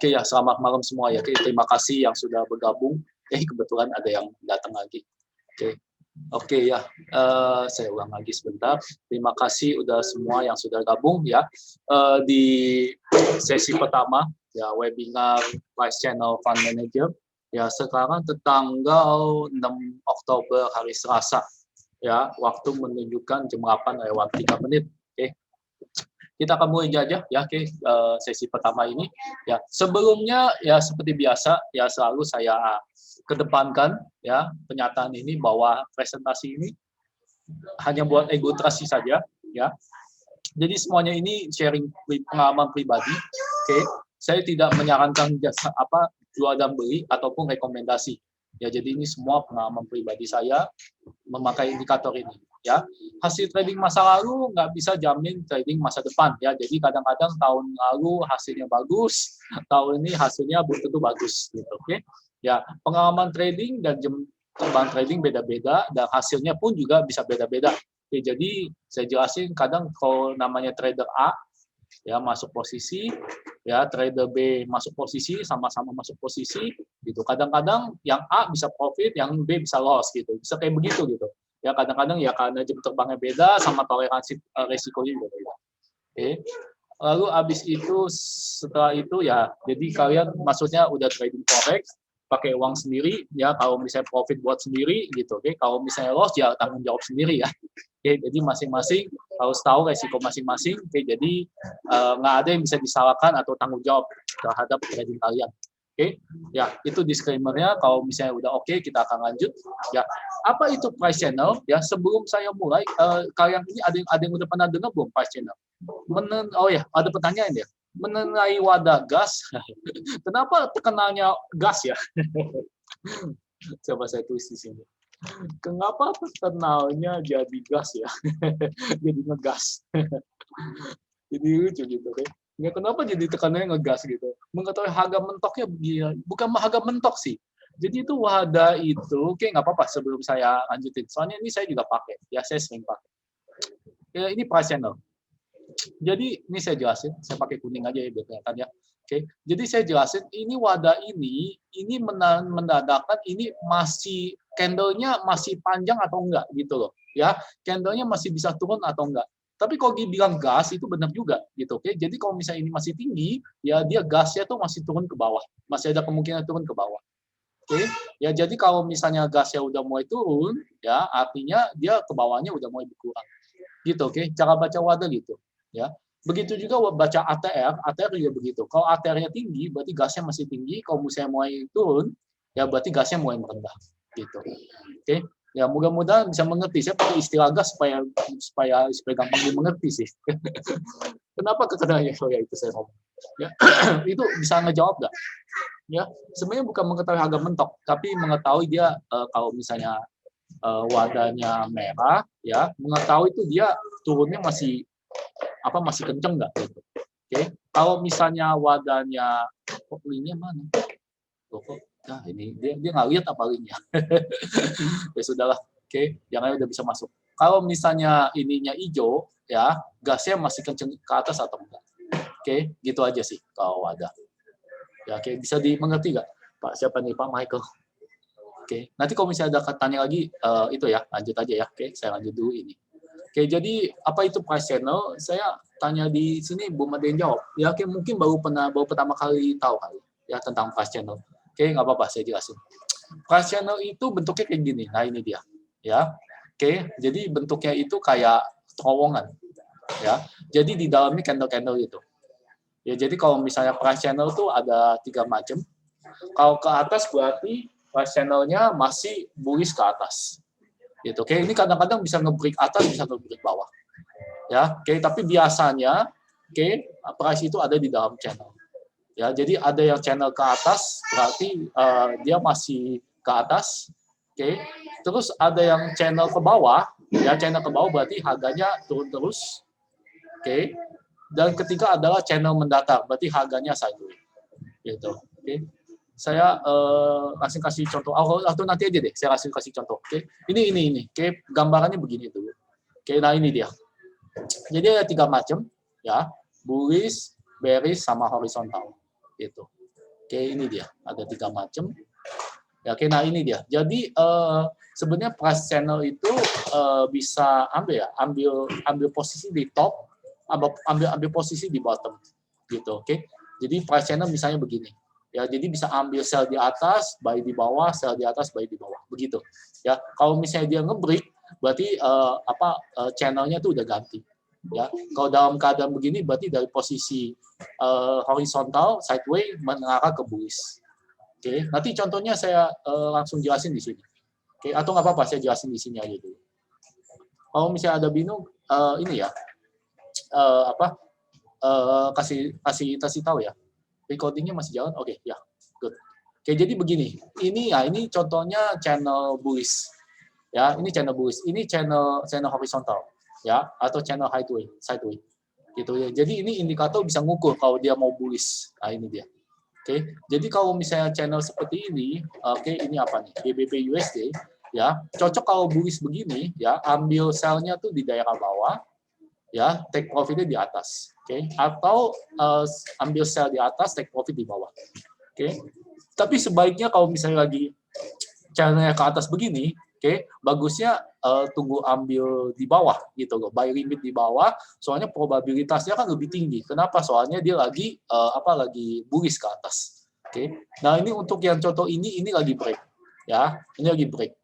Oke ya, selamat malam semua ya. Oke, terima kasih yang sudah bergabung. Kebetulan ada yang datang lagi. Oke ya, saya ulang lagi sebentar. Terima kasih udah semua yang sudah gabung ya di sesi pertama ya webinar Vice Channel Fund Manager. Ya sekarang tanggal 6 Oktober hari Selasa ya, waktu menunjukkan jam 8:03. Oke. Kita akan mulai aja ya, sesi pertama ini. Ya, sebelumnya ya seperti biasa ya selalu saya kedepankan ya pernyataan ini bahwa presentasi ini hanya buat edukasi saja ya. Jadi semuanya ini sharing pengalaman pribadi. Saya tidak menyarankan jasa jual dan beli ataupun rekomendasi. Ya, jadi ini semua pengalaman pribadi saya memakai indikator ini. Ya, hasil trading masa lalu nggak bisa jamin trading masa depan ya. Jadi kadang-kadang tahun lalu hasilnya bagus, tahun ini hasilnya belum tentu bagus gitu. Oke. Ya, pengalaman trading dan jam terbang trading beda-beda dan hasilnya pun juga bisa beda-beda. Oke, jadi saya jelasin kadang kalau namanya trader A ya masuk posisi, ya trader B masuk posisi, sama-sama masuk posisi gitu. Kadang-kadang yang A bisa profit, yang B bisa loss gitu. Bisa kayak begitu gitu. Ya kadang-kadang ya karena jam terbangnya beda sama toleransi resikonya juga beda. Oke. Lalu habis itu setelah itu ya jadi kalian maksudnya udah trading forex pakai uang sendiri ya, kalau misalnya profit buat sendiri gitu. Oke, kalau misalnya loss ya tanggung jawab sendiri ya. Oke, jadi masing-masing harus tahu resiko masing-masing. Oke, jadi nggak ada yang bisa disalahkan atau tanggung jawab terhadap trading kalian. Oke, ya itu disclaimer-nya. Kalau misalnya udah oke, kita akan lanjut. Ya, apa itu price channel? Ya, sebelum saya mulai, kalian ini ada yang udah pernah dengar belum price channel? Oh ya, ada pertanyaan ya. Mengenai wadah gas, kenapa terkenalnya gas ya? Coba saya tulis di sini. Kenapa terkenalnya jadi gas ya? Jadi ngegas. Jadi lucu gitu kan. Ya, kenapa jadi tekanannya ngegas gitu? Mengetahui harga mentoknya bukan harga mentok sih. Jadi itu wadah itu, oke nggak apa-apa sebelum saya lanjutin. Soalnya ini saya juga pakai, ya saya sering pakai. Ya, ini price channel. Jadi ini saya jelasin, saya pakai kuning aja ya biar kelihatan ya. Oke, jadi saya jelasin ini wadah ini menandakan ini masih candle-nya masih panjang atau enggak gitu loh. Ya, candle-nya masih bisa turun atau enggak. Tapi kalau dibilang gas itu benar juga gitu. Oke, jadi kalau misalnya ini masih tinggi, ya dia gasnya tuh masih turun ke bawah, masih ada kemungkinan turun ke bawah. Oke, ya jadi kalau misalnya gasnya udah mulai turun, ya artinya dia ke bawahnya udah mulai berkurang. Gitu, oke. Cara baca wadah gitu, ya. Begitu juga baca ATR, ATR juga begitu. Kalau ATR-nya tinggi, berarti gasnya masih tinggi. Kalau misalnya mulai turun, ya berarti gasnya mulai merendah. Gitu. Oke. Ya mudah-mudahan bisa mengerti. Saya pakai istilah gas supaya gampang dimengerti sih. Kenapa kekenanya? Oh ya itu saya ngomong. Ya, itu bisa ngejawab nggak? Ya, sebenarnya bukan mengetahui harga mentok, tapi mengetahui dia kalau misalnya wadahnya merah, ya mengetahui itu dia turunnya masih kenceng nggak gitu. Oke, kalau misalnya wadahnya linknya mana? Nah ini dia nggak lihat apa linknya. Ya sudahlah. Oke, jangan udah bisa masuk. Kalau misalnya ininya hijau, ya gasnya masih kenceng ke atas atau enggak? Oke, gitu aja sih kalau wadah. Ya, oke, bisa dimengerti nggak, Pak? Siapa nih, Pak Michael? Oke, nanti kalau misalnya ada tanya lagi, itu ya, lanjut aja ya. Oke, saya lanjut dulu ini. Oke, jadi apa itu price channel? Saya tanya di sini, belum ada yang jawab. Ya, oke, mungkin baru pertama kali tahu kali ya tentang price channel. Oke, nggak apa-apa, saya jelasin. Price channel itu bentuknya kayak gini. Nah, ini dia. Ya, oke, jadi bentuknya itu kayak terowongan. Ya, jadi di dalamnya candle-candle itu. Ya, jadi kalau misalnya price channel tuh ada 3 macam. Kalau ke atas berarti price channel-nya masih bullish ke atas. Gitu. Oke, ini kadang-kadang bisa nge-break atas, bisa nge-break bawah. Ya, oke, tapi biasanya oke, price itu ada di dalam channel. Ya, jadi ada yang channel ke atas berarti dia masih ke atas. Oke. Terus ada yang channel ke bawah, ya channel ke bawah berarti harganya turun terus. Oke. Dan ketiga adalah channel mendatar, berarti harganya sideways. Gitu. Oke. Saya kasih contoh atau nanti aja deh saya kasih contoh. Oke, ini oke, gambarannya begini dulu. Oke, nah ini dia. Jadi ada 3 macam ya, bullish, bearish sama horizontal gitu. Oke, ini dia. Ada 3 macam. Ya, oke, nah ini dia. Jadi sebenarnya price channel itu bisa ambil posisi di top, ambil posisi di bottom, gitu. Oke. Jadi price channel misalnya begini. Ya, jadi bisa ambil sell di atas, buy di bawah, sell di atas, buy di bawah, begitu. Ya, kalau misalnya dia nge-break, berarti channelnya tuh udah ganti. Ya, kalau dalam keadaan begini, berarti dari posisi horizontal, sideways mengarah ke bullish. Oke, nanti contohnya saya langsung jelasin di sini. Oke, atau nggak apa-apa saya jelasin di sini aja dulu. Kalau misalnya ada bingung, ini ya, kasih tahu ya. Recordingnya masih jalan? Oke, ya, good. Oke, jadi begini. Ini contohnya channel bullish. Ya, ini channel bullish. Ini channel horizontal, ya, atau channel sideways. Gitu ya. Jadi ini indikator bisa ngukur kalau dia mau bullish. Nah, ini dia. Oke, jadi kalau misalnya channel seperti ini, oke, ini apa nih? GBP USD, ya, cocok kalau bullish begini, ya, ambil sell-nya tuh di daerah bawah, ya, take profit-nya di atas, oke, atau ambil sell di atas, take profit di bawah, oke. Tapi sebaiknya kalau misalnya lagi channel-nya ke atas begini, oke, bagusnya tunggu ambil di bawah gitu loh, buy limit di bawah, soalnya probabilitasnya kan lebih tinggi. Kenapa? Soalnya dia lagi lagi bullish ke atas. Oke. Nah, ini untuk yang contoh ini lagi break. Ya, ini lagi break.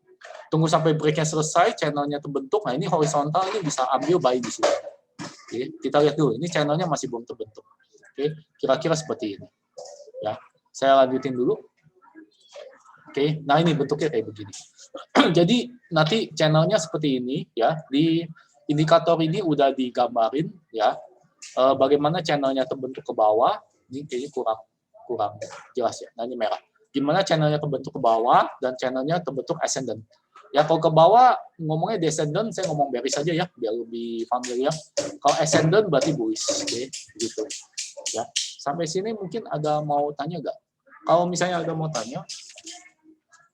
Tunggu sampai breaknya selesai, channelnya terbentuk. Nah, ini horizontal, ini bisa ambil buy di sini. Oke, kita lihat dulu. Ini channelnya masih belum terbentuk. Oke, kira-kira seperti ini. Ya, saya lanjutin dulu. Oke, nah ini bentuknya kayak begini. Jadi nanti channelnya seperti ini ya. Di indikator ini udah digambarin ya. Bagaimana channelnya terbentuk ke bawah. Ini kayaknya kurang jelas ya. Nah ini merah. Gimana channelnya terbentuk ke bawah dan channelnya terbentuk ascendant. Ya kalau ke bawah ngomongnya descendant, saya ngomong bearish saja ya biar lebih familiar. Kalau ascendant berarti bullish. Oke, gitu. Ya. Sampai sini mungkin ada mau tanya nggak? Kalau misalnya ada mau tanya,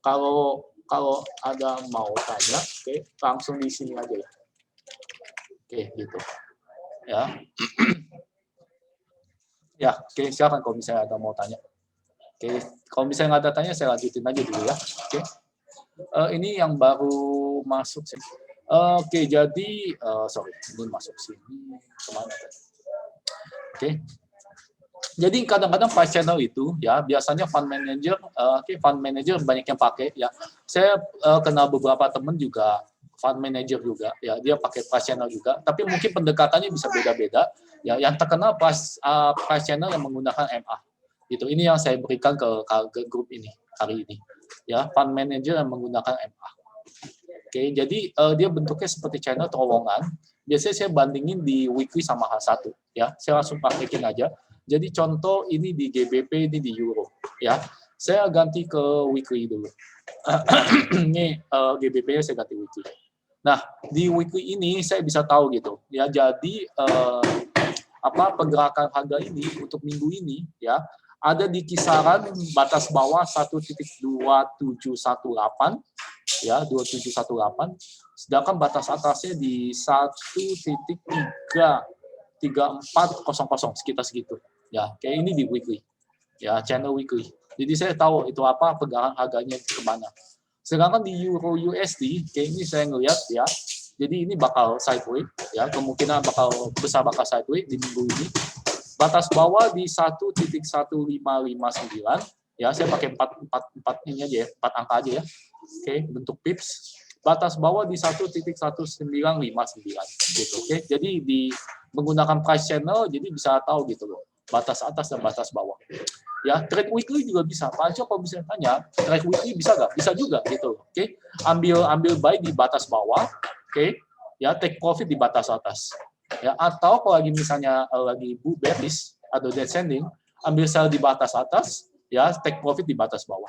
kalau ada mau tanya, oke, langsung di sini aja ya. Oke, gitu. Ya. Ya, oke, silakan kalau misalnya ada mau tanya. Oke, kalau misalnya nggak ada tanya, saya lanjutin aja dulu ya. Oke. Ini yang baru masuk sih. Oke, jadi sorry, ini masuk sini kemana? Oke. Jadi kadang-kadang price channel itu ya biasanya fund manager banyak yang pakai ya. Saya kenal beberapa teman juga fund manager juga ya, dia pakai price channel juga, tapi mungkin pendekatannya bisa beda-beda ya. Yang terkenal price channel yang menggunakan MA. Gitu. Ini yang saya berikan ke grup ini hari ini. Ya, fund manager yang menggunakan MA. Oke, jadi dia bentuknya seperti channel terowongan. Biasanya saya bandingin di weekly sama H1 ya. Saya langsung praktekin aja. Jadi contoh ini di GBP, ini di Euro ya. Saya ganti ke weekly dulu. Ini GBP-nya saya ganti weekly. Nah, di weekly ini saya bisa tahu gitu ya. Jadi pergerakan harga ini untuk minggu ini ya ada di kisaran batas bawah 1.2718 ya, 2718, sedangkan batas atasnya di 1.3400 sekitar segitu. Ya, kayak ini di weekly. Ya, channel weekly. Jadi saya tahu itu apa pergerakan harganya kemana. Sedangkan di Euro USD, kayak ini saya ngelihat ya. Jadi ini bakal sideways ya, kemungkinan besar bakal sideways di minggu ini. Batas bawah di 1.1559 ya, saya pakai 4 ini aja ya, 4 angka aja ya. Oke, bentuk pips. Batas bawah di 1.1959 gitu. Oke, jadi di menggunakan price channel jadi bisa tahu gitu loh, batas atas dan batas bawah. Ya, trade weekly juga bisa. Pak Anco kalau bisa tanya, trade weekly bisa nggak? Bisa juga gitu. Oke, ambil buy di batas bawah, oke, ya take profit di batas atas. Ya, atau kalau lagi misalnya lagi bearish atau descending, ambil sell di batas atas, ya take profit di batas bawah.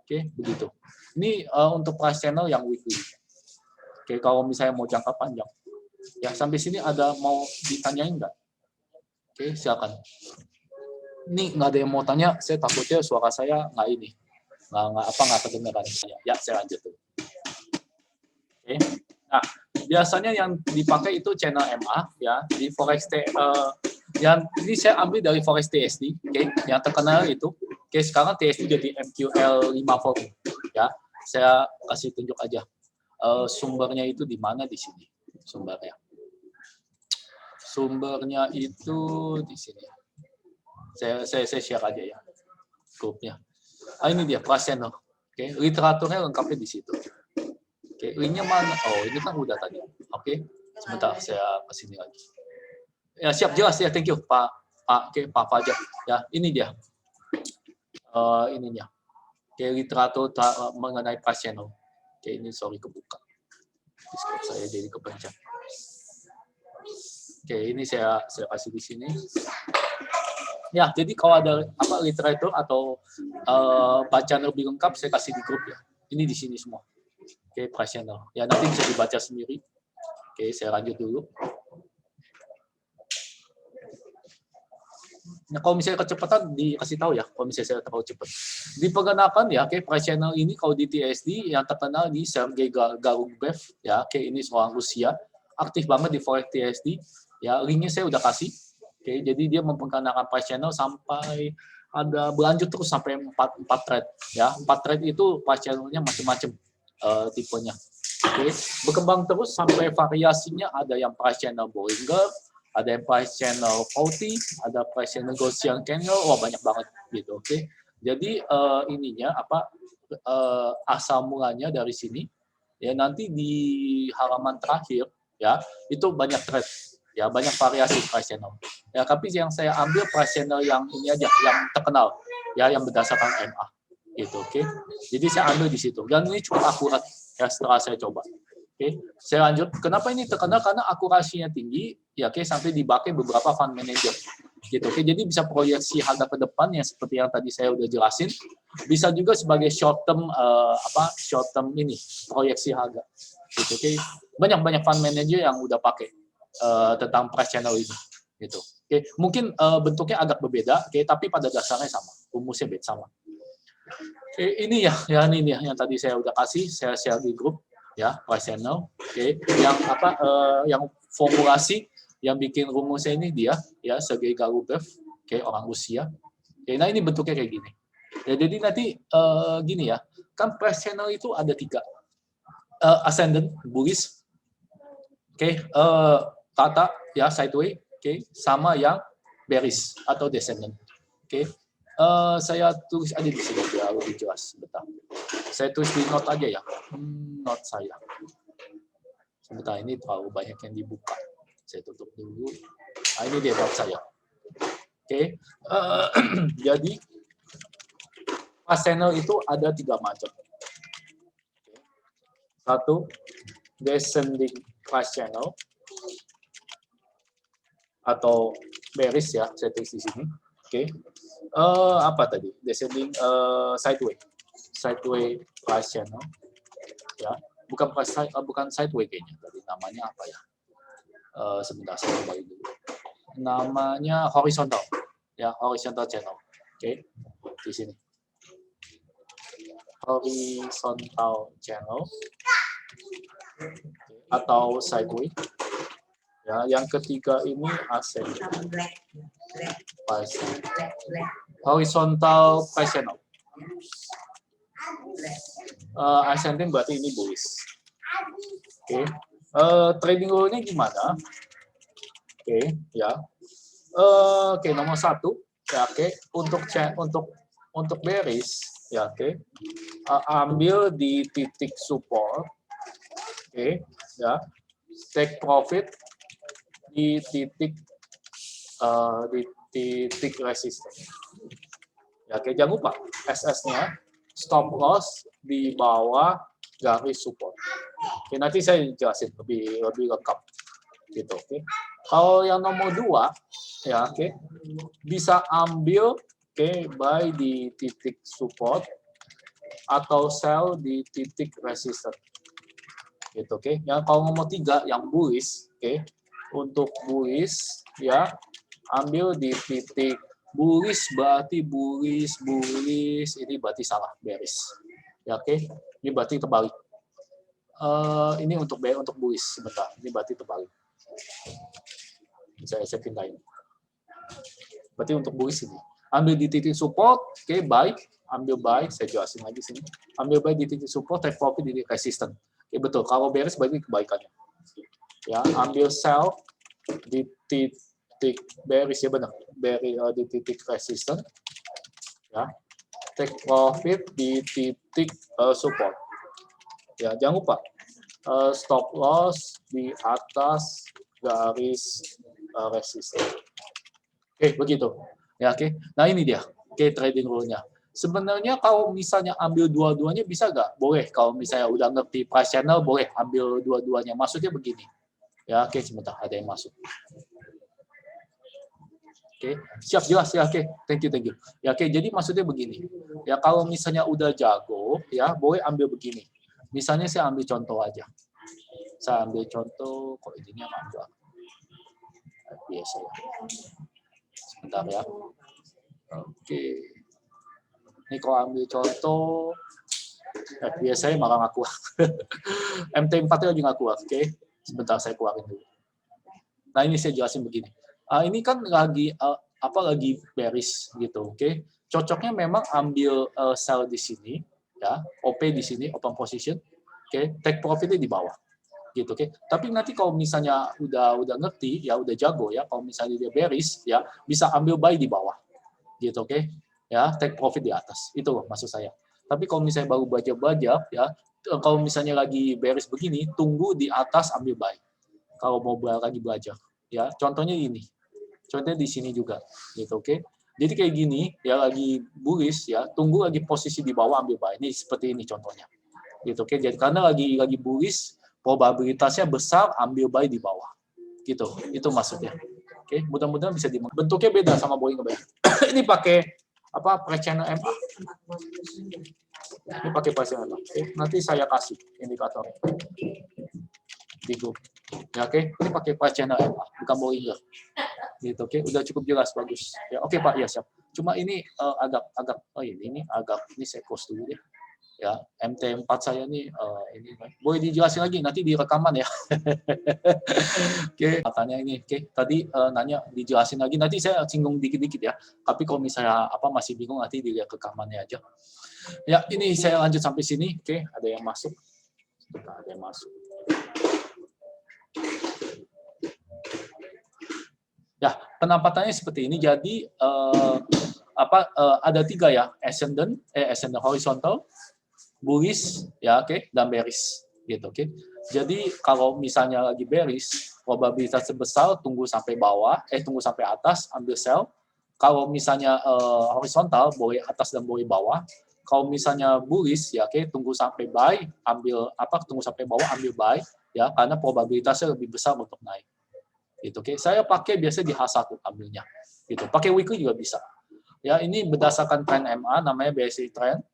Oke, begitu. Ini untuk price channel yang weekly. Oke, kalau misalnya mau jangka panjang. Ya, sampai sini ada mau ditanyain nggak? Oke, silakan. Ini nggak ada yang mau tanya, saya takutnya suara saya nggak ini. Nggak kedengeran. Ya, saya lanjut dulu. Oke. Nah, biasanya yang dipakai itu channel MA ya di Forex yang ini saya ambil dari Forex TSD, oke, yang terkenal itu Oke, sekarang TSD jadi MQL 5 form. Ya, saya kasih tunjuk aja. Sumbernya itu di mana di sini. Sumbernya. Sumbernya itu di sini. Saya share aja ya grupnya. Ini dia pasien. Oke, literaturnya lengkapnya di situ. Oke, linknya mana? Oh, ini kan udah tadi. Oke, sebentar saya kesini lagi. Ya siap, jelas ya, thank you Pak. Oke, Pak Fajar. Ya, ini dia. Ininya. Oke, literatur mengenai pasien. Oke, ini sorry kebuka. Discord saya jadi kepencet. Oke, ini saya kasih di sini. Ya, jadi kalau ada literatur atau bacaan lebih lengkap, saya kasih di grup ya. Ini di sini semua. Oke, pasien. Ya, nanti bisa dibaca sendiri. Oke, saya lanjut dulu. Nah, kalau misalnya kecepatan dikasih tahu ya, kalau misalnya saya terlalu cepat. Diperkenalkan ya, channel ini kalau di TSD yang terkenal di Sergei Galubev ya, ini seorang Rusia, aktif banget di forum TSD. Ya, linknya saya udah kasih. Jadi dia memperkenalkan channel sampai ada berlanjut terus sampai 4 thread ya. 4 thread itu channelnya macam-macam tipenya. Berkembang terus sampai variasinya ada yang channel Bollinger, ada yang price channel 40, ada price channel Gaussian channel, wah banyak banget gitu. Jadi ininya asal mulanya dari sini ya, nanti di halaman terakhir ya itu banyak thread ya, banyak variasi price channel ya, tapi yang saya ambil price channel yang ini aja, yang terkenal ya, yang berdasarkan MA gitu. Jadi saya ambil di situ dan ini cukup akurat ya setelah saya coba. Saya lanjut. Kenapa ini terkenal? Karena akurasinya tinggi, ya, sampai dipakai beberapa fund manager, gitu. Jadi bisa proyeksi harga ke depan yang seperti yang tadi saya udah jelasin. Bisa juga sebagai short term ini proyeksi harga, gitu. Banyak fund manager yang udah pakai tentang price channel ini, gitu. Mungkin bentuknya agak berbeda, tapi pada dasarnya sama, rumusnya sama. Ini ya ini yang tadi saya udah kasih, saya share di grup. Ya, price channel. Yang yang formulasi yang bikin rumusnya ini dia ya, Sergei Galubev, orang Rusia. Nah ini bentuknya kayak gini. Ya, jadi nanti gini ya, kan price channel itu ada 3. Ascendant, bullish. Tata ya, sideways, sama yang bearish atau descendant. Saya tulis aja di sini biar lebih jelas. Sebentar. Saya tulis di note aja ya. Note saya. Sebentar, ini terlalu banyak yang dibuka. Saya tutup dulu. Nah, ini dia note saya. Jadi price channel itu ada 3 macam. Satu, descending price channel atau bearish ya, saya tulis di sini. Apa tadi? Descending sideways price channel ya, bukan sideways kayaknya tadi, namanya apa ya, sebentar saya coba dulu, namanya horizontal ya, horizontal channel. Di sini horizontal channel atau sideways ya. Yang ketiga ini ascending horizontal price channel. Ascending berarti ini bullish. Trading rule-nya gimana? Ya. Nomor 1 ya, untuk bearish ya, ambil di titik support, ya, take profit di titik resistance. Ya, jangan lupa SS-nya stop loss di bawah garis support. Nanti saya jelasin lebih lengkap gitu. Kalau yang nomor 2 ya, bisa ambil buy di titik support atau sell di titik resistance gitu. Yang kalau nomor 3 yang bullish, untuk bullish ya, ambil di titik bullish, berarti bullish ini berarti salah, bearish ya. Ini berarti terbalik. Ini untuk bullish, sebentar, ini berarti terbalik. Saya pindahin, berarti untuk bullish ini Ambil di titik support, oke, buy, ambil buy, saya jelasin lagi sini. Ambil buy di titik support, take profit di titik resistance. Oke, betul. Kalau bearish berarti kebaikannya. Ya, ambil sell di titik bearish ya benar. Bearish di titik resistance. Ya. Take profit di titik support. Ya, jangan lupa stop loss di atas garis resistance. Oke, begitu. Ya, oke. Nah, ini dia. Oke, trading rule-nya. Sebenarnya kalau misalnya ambil dua-duanya bisa nggak? Boleh. Kalau misalnya udah ngerti price channel, boleh ambil dua-duanya. Maksudnya begini. Ya, oke, sebentar. Ada yang masuk. Oke, siap, jelas ya. Oke, thank you. Ya, oke, jadi maksudnya begini. Ya, kalau misalnya udah jago, ya, boleh ambil begini. Misalnya saya ambil contoh aja. Saya ambil contoh, kok ininya nggak biasa ya. Sebentar ya. Oke. Ini kalau ambil contoh, biasanya malah nggak kuat. MT4 lagi nggak kuat. Oke, sebentar saya keluarin dulu. Nah, ini saya jelasin begini. Ini kan lagi lagi bearish gitu, oke? Cocoknya memang ambil sell di sini, ya, OP di sini, open position, oke? Take profitnya di bawah, gitu, oke? Tapi nanti kalau misalnya udah ngerti, ya udah jago ya, kalau misalnya dia bearish, ya bisa ambil buy di bawah, gitu, oke? Ya, take profit di atas, itu loh maksud saya. Tapi kalau misalnya baru baca-baca, ya, kalau misalnya lagi bearish begini, tunggu di atas ambil buy. Kalau mau lagi belajar, ya, contohnya ini. Contohnya di sini juga, gitu, oke? Jadi kayak gini, ya lagi bullish, ya, tunggu lagi posisi di bawah ambil buy. Ini seperti ini contohnya, gitu, oke? Jadi karena lagi bullish, probabilitasnya besar ambil buy di bawah, gitu. Itu maksudnya, oke? Mudah-mudahan bisa bentuknya beda sama buying ngebuy. Ini pakai apa? Price channel MA. Ini pakai price channel MA. Oke? Nanti saya kasih indikatornya di grup. Ya, oke? Ini pakai price channel MA, bukan Bollinger. Gitu, oke, udah cukup jelas, bagus. Ya, oke Pak, ya siap. Cuma ini ini saya close dulu ya. Ya, MT4 saya nih ini boleh dijelasin lagi nanti di rekaman ya. Oke, katanya ini. Oke, tadi nanya dijelasin lagi, nanti saya singgung dikit-dikit ya. Tapi kalau misalnya masih bingung nanti dilihat rekamannya aja. Ya, ini saya lanjut sampai sini. Oke, ada yang masuk. Ada yang masuk. Ya, penampakannya seperti ini. Jadi ada 3 ya, ascendant horizontal, bullish, ya, oke, dan bearish, gitu, oke. Jadi kalau misalnya lagi bearish, probabilitas sebesar tunggu sampai bawah, tunggu sampai atas, ambil sell. Kalau misalnya horizontal, boleh atas dan boleh bawah. Kalau misalnya bullish, ya, oke, tunggu sampai buy, tunggu sampai bawah, ambil buy, ya, karena probabilitasnya lebih besar untuk naik. Gitu, oke. Saya pakai biasanya di H1 ambilnya. Gitu. Pakai weekly juga bisa. Ya, ini berdasarkan tren MA namanya BSI trend.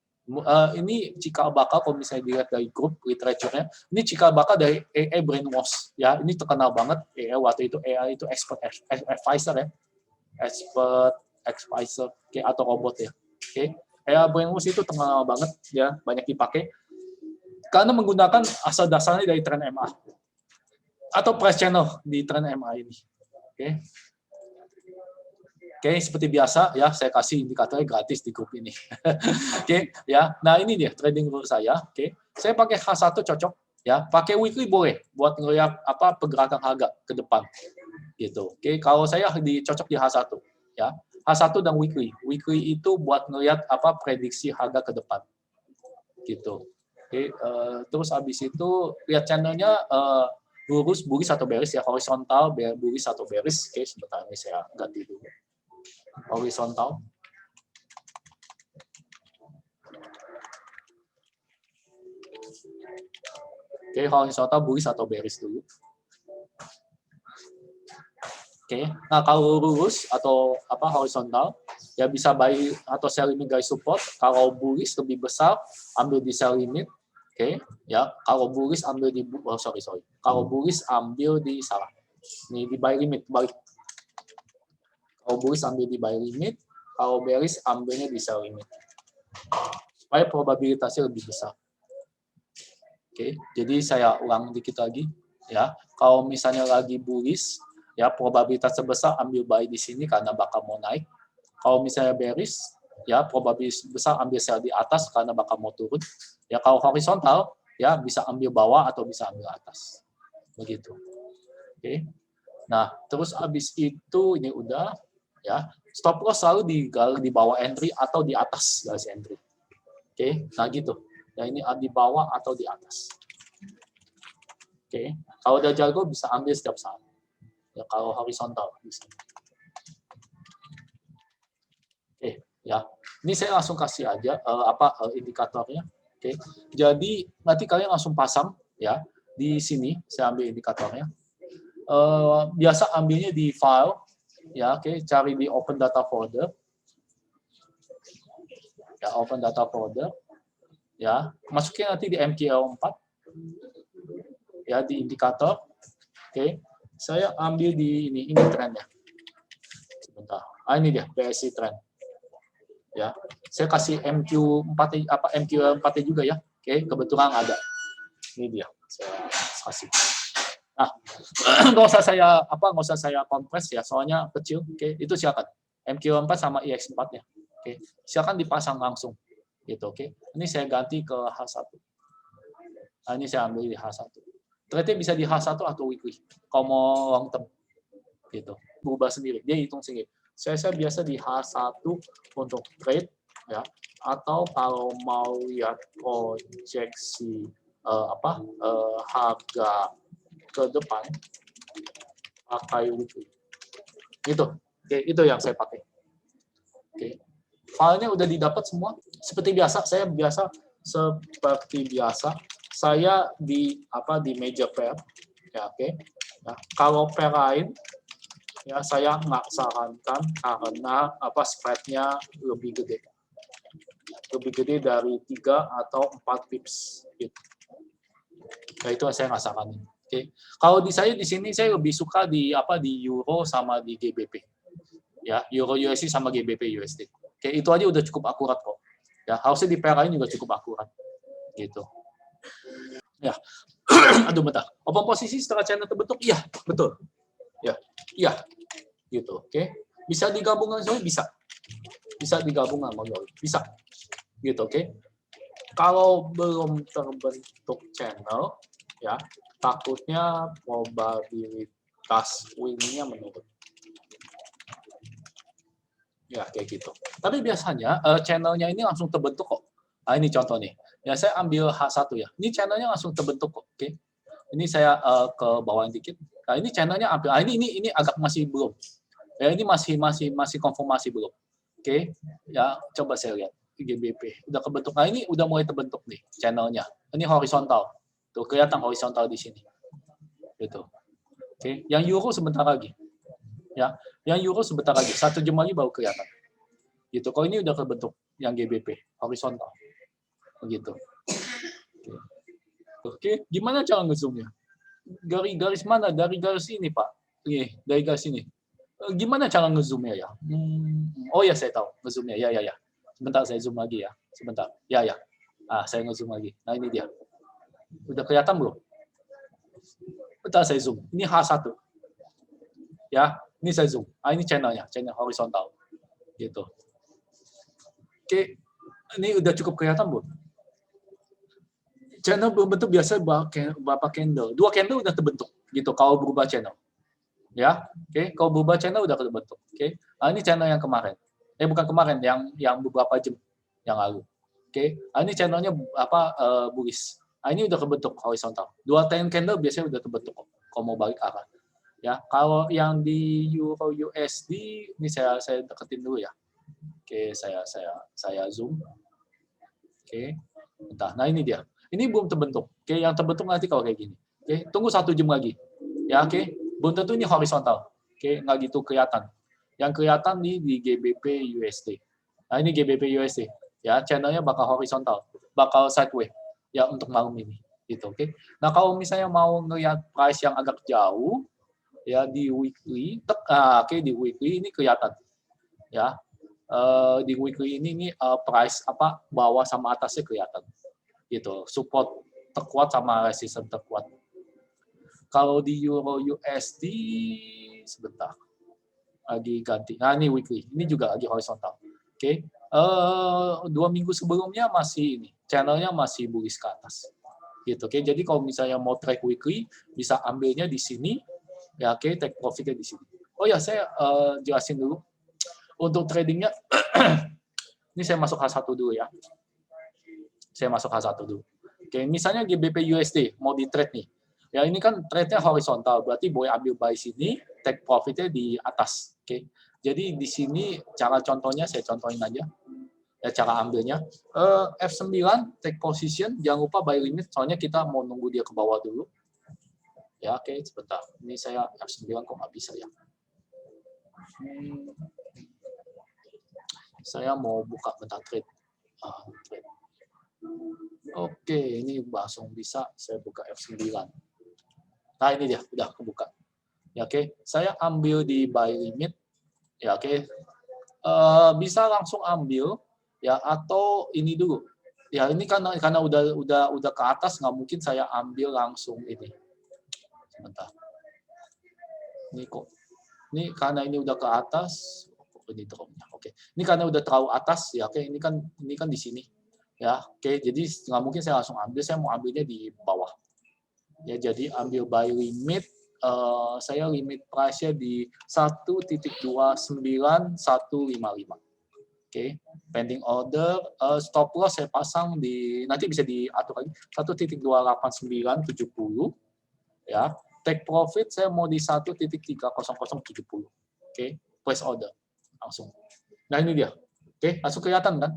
Ini cikal bakal kalau misalnya dilihat dari grup literaturnya, ini cikal bakal dari EE Brainwash. Ya, ini terkenal banget. EE waktu itu expert advisor ya. Expert advisor atau robot ya. Oke. EE Brainwash itu terkenal banget ya, banyak dipakai karena menggunakan asal dasarnya dari tren MA. Atau price channel di tren MA ini. Oke. Oke, seperti biasa ya, saya kasih indikatornya gratis di grup ini. Oke, ya. Nah, ini dia trading rule saya. Oke. Saya pakai H1 cocok ya. Pakai weekly boleh buat ngelihat pergerakan harga ke depan. Gitu. Oke, kalau saya cocok di H1 ya. H1 dan weekly. Weekly itu buat ngelihat prediksi harga ke depan. Gitu. Oke, terus habis itu lihat channelnya lurus, bullish atau bearish ya, horizontal, bullish atau bearish. Oke, sebentar ini saya ganti dulu. Horizontal. Oke, horizontal, bullish atau bearish dulu. Oke, nah kalau lurus atau horizontal, ya bisa buy atau sell limit guys support. Kalau bullish lebih besar, ambil di sell limit. Oke, ya. Kalau bullish ambil di Kalau bullish ambil di salah. Ini di buy limit, balik. Kalau bullish ambil di buy limit, kalau bearish ambilnya di sell limit. Supaya probabilitasnya lebih besar. Oke, jadi saya ulang dikit lagi ya. Kalau misalnya lagi bullish, ya probabilitas sebesar ambil buy di sini karena bakal mau naik. Kalau misalnya bearish, ya probabilitas besar ambil sell di atas karena bakal mau turun. Ya kalau horizontal, ya bisa ambil bawah atau bisa ambil atas. Begitu. Oke. Nah, terus habis itu ini udah ya. Stop loss selalu di bawah entry atau di atas garis entry. Oke. Nah gitu. Ya ini di bawah atau di atas. Oke. Kalau udah jago bisa ambil setiap saat. Ya kalau horizontal bisa. Oke, ya. Ini saya langsung kasih aja indikatornya. Oke. Jadi nanti kalian langsung pasang ya di sini. Saya ambil indikatornya. Biasa ambilnya di file, ya. Oke. Cari di open data folder. Ya, open data folder. Ya, masukin nanti di MQL4. Ya, di indikator. Oke. Saya ambil di ini trendnya. Sebentar. Ini dia PSI trend. Ya, saya kasih MQ4 MQ4 juga ya. Oke, kebetulan ada. Ini dia. Saya kasih. Nah, nggak usah saya kompres ya, soalnya kecil. Oke, itu silakan. MQ4 sama IX4 ya. Oke, silakan dipasang langsung. Gitu, oke. Ini saya ganti ke H1. Nah, ini saya ambil di H1. Trade bisa di H1 atau weekly. Kalau mau long term. Gitu. Berubah sendiri. Dia hitung sendiri. Saya biasa di H1 untuk trade ya, atau kalau mau lihat proyeksi harga ke depan pakai weekly. Itu. Oke, itu yang saya pakai. Oke. Filenya udah didapat semua. Seperti biasa saya di major pair ya, oke. Ya, kalau pair lain ya saya nggak sarankan karena spreadnya lebih gede dari 3 atau 4 pips gitu. Nah, itu saya nggak saranin. Oke. Kalau di sini saya lebih suka di euro sama di GBP. Ya, euro USD sama GBP USD. Oke, itu aja udah cukup akurat kok. Ya, harusnya di pair lain juga cukup akurat. Gitu. Ya. Aduh, bentar. Open posisi setelah channel terbentuk? Iya, betul. Ya. Iya. Gitu, oke. Bisa digabungkan semua? Bisa digabungkan sama bisa. Gitu, oke. Kalau belum terbentuk channel, ya, takutnya probabilitas win-nya menurun. Ya, kayak gitu. Tapi biasanya channelnya ini langsung terbentuk kok. Nah, ini contoh nih. Ya, saya ambil H1 ya. Ini channelnya langsung terbentuk kok, oke. Ini saya ke bawah dikit. Nah, ini channelnya ambil. Ini agak masih belum. Ya, ini masih konfirmasi belum. Oke. Ya, coba saya lihat GBP. Udah kebentuk. Nah, ini udah mulai terbentuk nih channelnya. Ini horizontal. Tuh kelihatan horizontal di sini. Gitu. Oke. Yang euro sebentar lagi. Ya, yang euro sebentar lagi. 1 jam lagi baru kelihatan. Gitu. Kalau ini udah terbentuk yang GBP horizontal. Begitu. Oke. Gimana cara ngezoomnya? Garis mana? Dari garis ini, Pak. Dari garis ini. Gimana cara ngezoomnya ya? Oh ya, saya tahu ngezoomnya. Ya. Sebentar saya zoom lagi ya. Sebentar. Ya. Saya ngezoom lagi. Nah, ini dia. Udah kelihatan belum? Bentar saya zoom. Ini H1. Ya, ini saya zoom. Ini channelnya, channel horizontal. Gitu. Oke. Ini udah cukup kelihatan belum? Channel berbentuk biasa berapa candle? 2 candle udah terbentuk. Gitu kalau berubah channel. Ya, oke. Kalau berubah channel udah terbentuk. Oke. Ini channel yang kemarin. Bukan kemarin, yang beberapa jam yang lalu. Oke. Ini channelnya bullish. Ini udah terbentuk horizontal. 2 candle biasanya udah terbentuk kalau mau balik arah. Ya, kalau yang di euro USD ini saya deketin dulu ya. Oke, saya zoom. Oke. Bentar. Nah, ini dia. Ini belum terbentuk. Oke, yang terbentuk nanti kalau kayak gini. Oke, tunggu 1 jam lagi. Ya, oke. Belum tentu ini horizontal. Oke, nggak gitu kelihatan. Yang kelihatan di GBP USD. Nah, ini GBP USD. Ya, channelnya bakal horizontal, bakal sideways. Ya, untuk malam ini. Gitu, oke. Nah, kalau misalnya mau ngelihat price yang agak jauh, ya di weekly, di weekly ini kelihatan. Ya, di weekly ini price bawah sama atasnya kelihatan. Gitu, support terkuat sama resistance terkuat. Kalau di euro USD sebentar. lagi ganti. Nah, ini weekly. Ini juga lagi horizontal. Oke. 2 minggu sebelumnya masih ini, channelnya masih bullish ke atas. Gitu. Oke. Jadi kalau misalnya mau trade weekly, bisa ambilnya di sini. Ya, oke, take profitnya di sini. Oh ya, saya jelasin dulu. Untuk tradingnya, ini saya masuk H1 dulu ya. Saya masuk H1 dulu. Oke, misalnya GBP USD mau di trade nih. Ya, ini kan trade-nya horizontal, berarti boleh ambil buy sini, take profit-nya di atas. Oke. Jadi di sini cara contohnya saya contohin aja. Ya, cara ambilnya. F9 take position, jangan lupa buy limit soalnya kita mau nunggu dia ke bawah dulu. Ya, oke, sebentar. Ini saya F9 kok nggak bisa ya. Saya mau buka bentar trade. Trade. Oke, ini langsung bisa saya buka F9. Nah, ini dia, udah kebuka. Ya, oke. Saya ambil di buy limit. Ya, oke. Bisa langsung ambil ya atau ini dulu. Ya, ini karena udah ke atas nggak mungkin saya ambil langsung ini. Sebentar. Ini kok. Ini karena ini udah ke atas, ini dropnya. Oke. Ini karena udah terlalu atas ya, oke. Ini kan di sini. Ya, oke. Jadi nggak mungkin saya langsung ambil, saya mau ambilnya di bawah. Ya, jadi ambil buy limit, saya limit price-nya di 1.29155. Oke, pending order, stop loss saya pasang di, nanti bisa diatur lagi, 1.28970. Ya, take profit saya mau di 1.30070. Oke, place order langsung. Nah, ini dia. Oke, langsung kelihatan kan?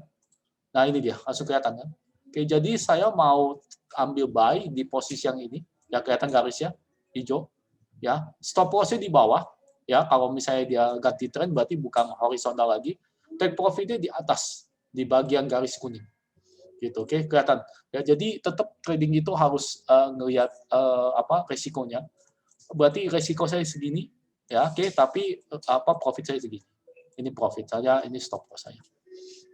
Nah, ini dia, langsung kelihatan kan? Oke, jadi saya mau ambil buy di posisi yang ini, ya kelihatan garisnya hijau, ya. Stop loss-nya di bawah, ya. Kalau misalnya dia ganti trend berarti bukan horizontal lagi. Take profit-nya di atas, di bagian garis kuning. Gitu, oke, kelihatan. Ya, jadi tetap trading itu harus ngelihat resikonya. Berarti resiko saya segini, ya, oke, tapi profit saya segini. Ini profit saya, ini stop loss saya.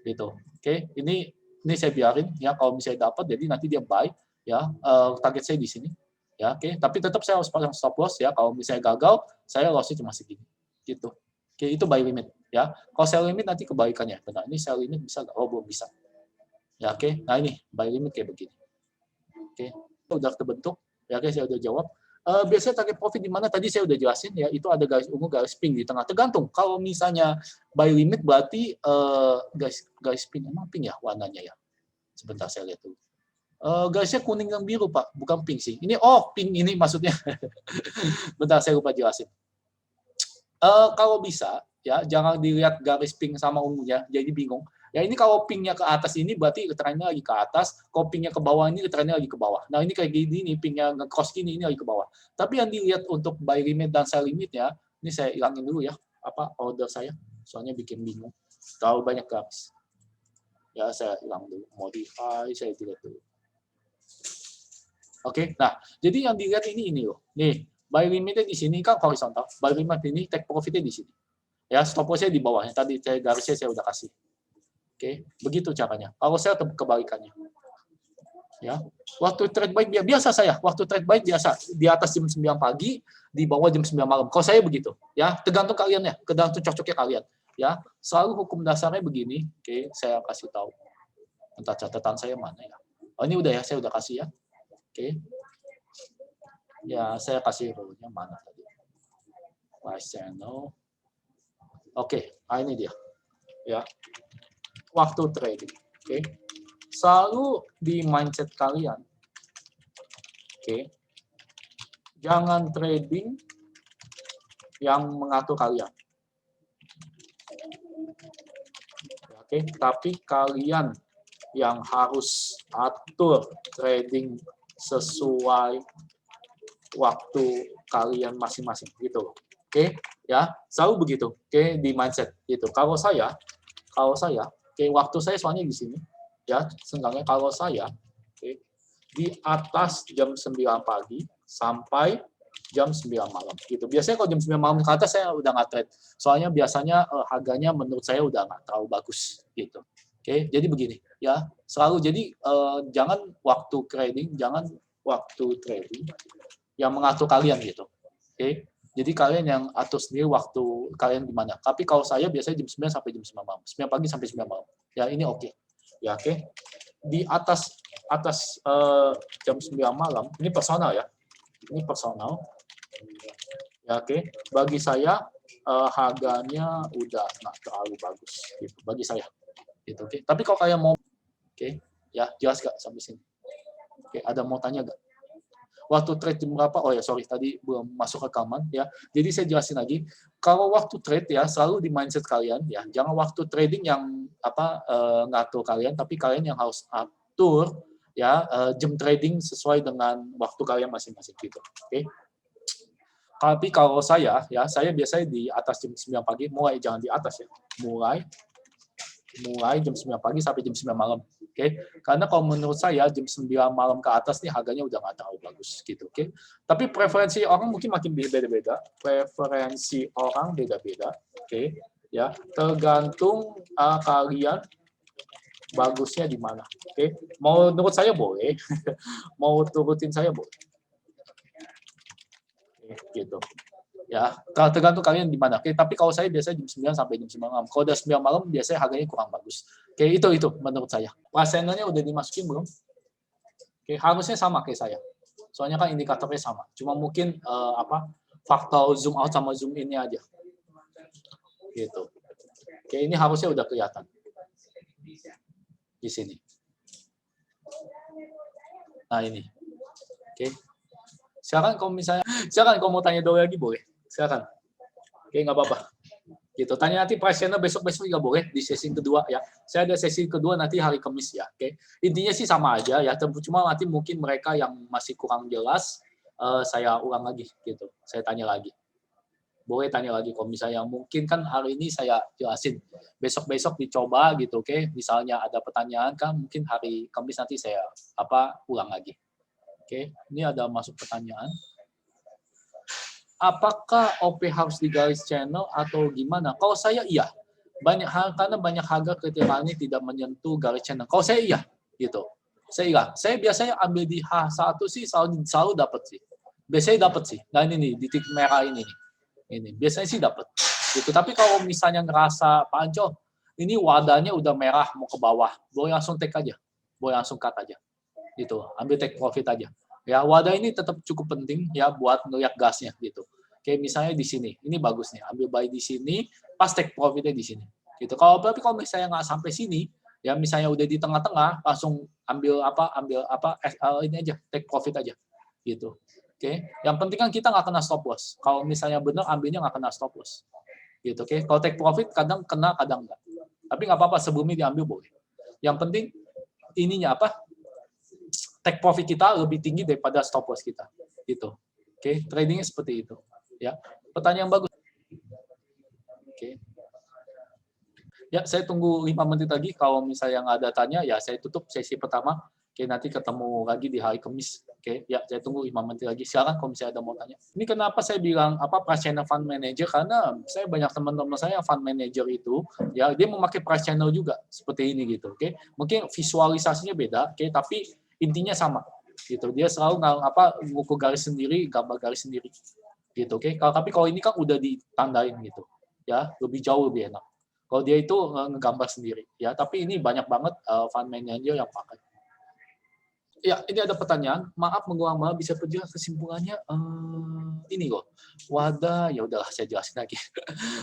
Gitu. Oke, ini saya biarin ya kalau misalnya dapat jadi nanti dia buy ya, target saya di sini ya, oke, tapi tetap saya harus pasang stop loss ya, kalau misalnya gagal saya loss-nya cuma segini gitu. Oke, itu buy limit ya. Kalau sell limit nanti kebalikannya. Benar, ini sell limit bisa nggak? Oh, belum bisa ya, oke. Nah, ini buy limit kayak begini. Oke, udah terbentuk ya, oke, saya udah jawab. Biasanya target profit di mana tadi saya udah jelasin ya, itu ada garis ungu, garis pink di tengah. Tergantung. Kalau misalnya buy limit berarti garis pink, emang pink ya warnanya ya. Sebentar saya lihat dulu. Garisnya kuning dan biru Pak, bukan pink sih. Ini pink ini maksudnya. Bentar saya lupa jelasin. Kalau bisa ya jangan dilihat garis pink sama ungunya, jadi bingung. Ya ini kalau pinknya ke atas ini berarti trennya lagi ke atas, kalau pinknya ke bawah ini trennya lagi ke bawah. Nah ini kayak gini nih, pinknya nge-cross gini, ini lagi ke bawah. Tapi yang dilihat untuk buy limit dan sell limit ya, ini saya hilangin dulu ya, order saya, soalnya bikin bingung. Terlalu banyak garis. Ya saya hilang dulu, modify, saya dilihat dulu. Oke, nah jadi yang dilihat ini loh, nih buy limitnya di sini kan horizontal, buy limit ini take profitnya di sini. Ya stop loss-nya di bawahnya, tadi garisnya saya udah kasih. Oke, begitu caranya. Kalau saya kebalikannya. Ya. Waktu trade buy biasa saya, waktu trade buy biasa di atas jam 9 pagi, di bawah jam 9 malam. Kalau saya begitu, ya, tergantung kalian ya, tergantung cocoknya kalian. Ya, selalu hukum dasarnya begini. Oke, saya kasih tahu. Entah catatan saya mana ya. Oh, ini udah ya, saya udah kasih ya. Oke. Ya, saya kasih rule-nya mana tadi. Price channel. Oke, ini dia. Ya. Waktu trading. Oke. Selalu di mindset kalian. Oke. Jangan trading yang mengatur kalian. Oke, tapi kalian yang harus atur trading sesuai waktu kalian masing-masing gitu. Oke, ya, selalu begitu. Oke, di mindset gitu. Kalau saya, oke, waktu saya soalnya di sini, ya, seenggaknya kalau saya, oke, di atas jam 9 pagi sampai jam 9 malam gitu. Biasanya kalau jam 9 malam ke atas saya udah nggak trade. Soalnya biasanya harganya menurut saya udah nggak terlalu bagus gitu. Oke, jadi begini ya, selalu jadi jangan waktu trading yang mengatur kalian gitu. Oke. Jadi kalian yang atur sendiri waktu kalian gimana. Tapi kalau saya biasanya jam 9 sampai jam 9 malam. 9 pagi sampai 9 malam. Ya ini oke. Ya oke. Di atas atas jam 9 malam, ini personal ya. Ini personal. Ya oke. Bagi saya harganya udah nggak terlalu bagus gitu bagi saya. Gitu oke. Tapi kalau kalian mau oke, ya jelas nggak sampai sini? Oke, ada mau tanya nggak? Waktu trade jam berapa? Oh ya, sorry, tadi belum masuk rekaman ya. Jadi saya jelasin lagi. Kalau waktu trade ya selalu di mindset kalian ya. Jangan waktu trading yang ngatur kalian, tapi kalian yang harus atur ya jam trading sesuai dengan waktu kalian masing-masing gitu. Oke. Tapi kalau saya ya, saya biasanya di atas jam 9 pagi, mulai jangan di atas ya. Mulai jam 9 pagi sampai jam 9 malam. Oke. Karena kalau menurut saya jam 9 malam ke atas nih harganya udah nggak terlalu bagus gitu, oke. Tapi preferensi orang mungkin makin beda-beda. Preferensi orang beda-beda, oke. Ya, tergantung kalian bagusnya di mana, oke. Mau menurut saya boleh, mau turutin saya boleh. Oke, gitu. Ya, tergantung kalian di mana. Oke, tapi kalau saya biasanya jam 9 sampai jam 9 malam. Kalau udah 9 malam biasanya harganya kurang bagus. Oke, itu menurut saya. Channel-nya udah dimasukin belum? Oke, harusnya sama kayak saya. Soalnya kan indikatornya sama. Cuma mungkin faktor zoom out sama zoom in aja. Gitu. Oke, ini harusnya udah kelihatan. Di sini. Nah, ini. Oke. Sekarang kalau mau tanya dulu lagi boleh. Silakan. Oke, nggak apa-apa. Gitu. Tanya nanti price channel besok-besok juga boleh di sesi kedua ya. Saya ada sesi kedua nanti hari Kamis ya. Oke. Intinya sih sama aja ya. Cuma nanti mungkin mereka yang masih kurang jelas saya ulang lagi gitu. Saya tanya lagi. Boleh tanya lagi kalau misalnya mungkin kan hari ini saya jelasin. Besok-besok dicoba gitu, oke. Misalnya ada pertanyaan kan mungkin hari Kamis nanti saya ulang lagi. Oke. Ini ada masuk pertanyaan. Apakah OP harus digaris channel atau gimana? Kalau saya iya, karena banyak harga ketika ini tidak menyentuh garis channel. Kalau saya iya, gitu. Saya biasanya ambil di H1 sih selalu dapat sih. Biasanya dapat sih. Nah ini nih di titik merah ini biasanya sih dapat. Gitu. Tapi kalau misalnya ngerasa Pak Anco, ini wadahnya udah merah mau ke bawah, boleh langsung take aja, boleh langsung cut aja. Gitu, ambil take profit aja. Ya, wadah ini tetap cukup penting ya buat ngeliat gasnya gitu. Kayak misalnya di sini, ini bagus nih, ambil buy di sini, pas take profitnya di sini. Gitu. Tapi kalau misalnya nggak sampai sini, ya misalnya udah di tengah-tengah, langsung ambil ini aja, take profit aja. Gitu. Oke. Yang penting kan kita nggak kena stop loss. Kalau misalnya benar ambilnya nggak kena stop loss. Gitu, oke. Kalau take profit kadang kena, kadang enggak. Tapi nggak apa-apa, sebelumnya diambil boleh. Yang penting ininya take profit kita lebih tinggi daripada stop loss kita. Gitu. Oke, tradingnya seperti itu. Ya, pertanyaan bagus. Oke. Ya, saya tunggu 5 menit lagi. Kalau misalnya nggak ada tanya, ya saya tutup sesi pertama. Oke, nanti ketemu lagi di hari Kamis. Oke, ya saya tunggu 5 menit lagi. Silakan kalau misalnya ada mau tanya. Ini kenapa saya bilang price channel fund manager? Karena saya banyak teman-teman saya yang fund manager itu, ya dia memakai price channel juga seperti ini gitu. Oke, mungkin visualisasinya beda. Oke, tapi intinya sama gitu. Dia selalu ngukur garis sendiri, gambar garis sendiri gitu, oke. Tapi kalau ini kan udah ditandain gitu ya, lebih jauh lebih enak kalau dia itu ngegambar sendiri ya. Tapi ini banyak banget fund manager yang pakai. Ya, ini ada pertanyaan, maaf mengulang malah bisa perjelas kesimpulannya ini loh, wadah. Ya udahlah saya jelasin lagi.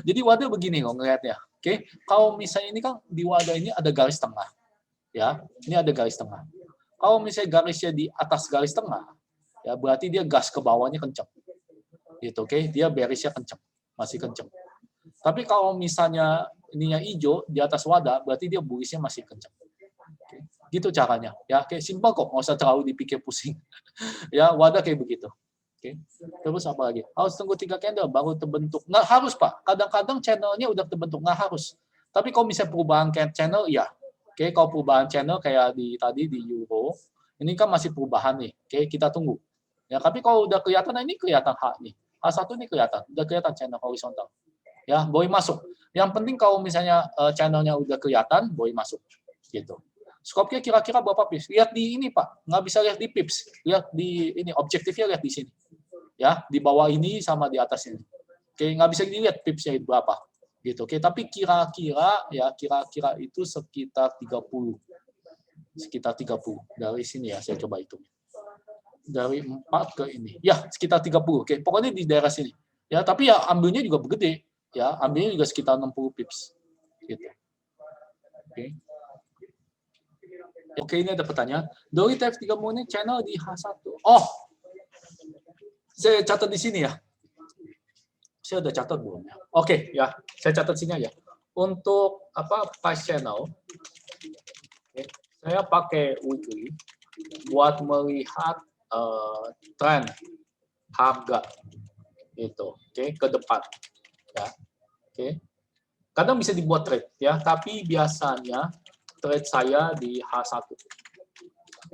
Jadi wadah begini loh ngelihatnya, oke. Kalau misalnya ini kan di wadah ini ada garis tengah ya, ini ada garis tengah. Kalau misalnya garisnya di atas garis tengah, ya berarti dia gas ke bawahnya kencang. Gitu, oke? Dia bearish-nya kencang, masih kencang. Tapi kalau misalnya ininya hijau di atas wadah, berarti dia bullish-nya masih kencang. Oke? Gitu caranya. Ya, kayak simpel kok, nggak usah terlalu dipikir pusing. Ya, wadah kayak begitu. Oke. Terus apa lagi? Harus tunggu 3 candle baru terbentuk. Nggak harus, Pak. Kadang-kadang channelnya udah terbentuk, nggak harus. Tapi kalau misalnya perubahan channel, ya. Oke, kalau perubahan channel kayak tadi di Euro, ini kan masih perubahan nih. Oke, kita tunggu. Ya, tapi kalau udah kelihatan, ini kelihatan H nih. H1 ini kelihatan, udah kelihatan channel horizontal. Ya, boleh masuk. Yang penting kalau misalnya channelnya udah kelihatan, boleh masuk. Gitu. Scope-nya kira-kira berapa pips? Lihat di ini, Pak. Nggak bisa lihat di pips. Lihat di ini, objektifnya lihat di sini. ya, di bawah ini sama di atas ini. Oke, nggak bisa dilihat pipsnya itu berapa gitu. Oke, tapi kira-kira itu sekitar 30. Sekitar 30 dari sini ya, saya coba hitung. Dari 4 ke ini. Ya, sekitar 30. Oke, pokoknya di daerah sini. Ya, tapi ya ambilnya juga gede. Ya, ambilnya juga sekitar 60 pips. Gitu. Oke. Oke, ini ada pertanyaan. Dori TF3 Money channel di H1. Oh, saya catat di sini ya. Saya udah catat belum ya? Oke, ya. Saya catat sini aja. Untuk price channel, okay, saya pakai weekly buat melihat tren harga itu, oke, ke depan. Ya, oke. Kadang bisa dibuat trade ya, tapi biasanya trade saya di H1.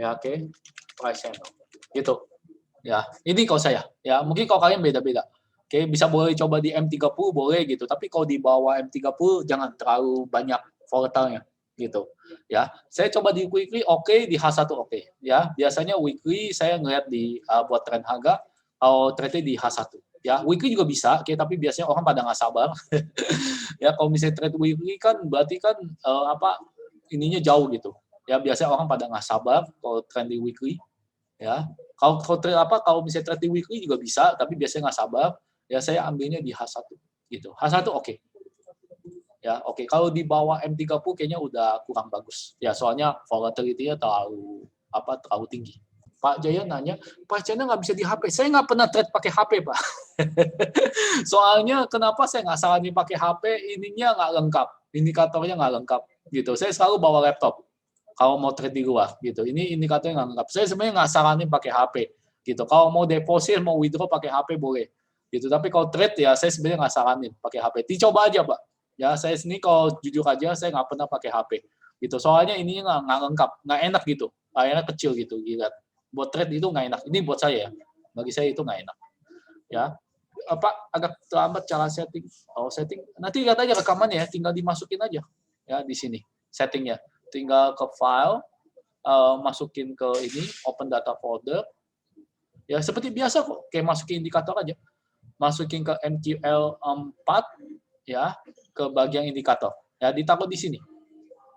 Ya, oke. Price channel. Gitu. Ya, ini kalau saya. Ya, mungkin kalau kalian beda-beda. Oke, bisa boleh coba di M30 boleh gitu, tapi kalau di bawah M30 jangan terlalu banyak volatile-nya gitu. Ya, saya coba di weekly oke, di H1 oke. Ya, biasanya weekly saya ngeliat di buat tren harga atau trade di H1. Ya, weekly juga bisa, oke, tapi biasanya orang pada nggak sabar. Ya, kalau misalnya trade weekly kan berarti kan ininya jauh gitu. Ya, biasanya orang pada nggak sabar kalau trend di weekly. Ya, kalau misalnya trade di weekly juga bisa, tapi biasanya nggak sabar. Ya, saya ambilnya di H1 gitu. H1 oke. Ya, oke. Kalau di bawah M30 kayaknya udah kurang bagus. Ya, soalnya volatility-nya terlalu tinggi. Pak Jaya nanya, Pak Jaya nggak bisa di HP. Saya nggak pernah trade pakai HP, Pak. Soalnya kenapa saya nggak saranin pakai HP, ininya nggak lengkap, indikatornya nggak lengkap gitu. Saya selalu bawa laptop kalau mau trade di luar gitu. Ini indikatornya nggak lengkap. Saya sebenarnya nggak saranin pakai HP gitu. Kalau mau deposit, mau withdraw pakai HP boleh gitu. Tapi kalau trade ya saya sebenarnya nggak saranin pakai HP. Dicoba aja, Pak. Ya, saya sini kalau jujur aja saya nggak pernah pakai HP gitu. Soalnya ini nggak lengkap, nggak enak gitu. Layarnya kecil gitu, lihat. Buat trade itu nggak enak. Ini buat saya ya. Bagi saya itu nggak enak. Ya, agak terlambat cara setting. Setting. Nanti lihat aja rekamannya ya, tinggal dimasukin aja ya di sini settingnya. Tinggal ke file, masukin ke ini open data folder. Ya seperti biasa kok, kayak masukin indikator aja. Masukin ke MQL 4 ya, ke bagian indikator. Ya ditaruh di sini.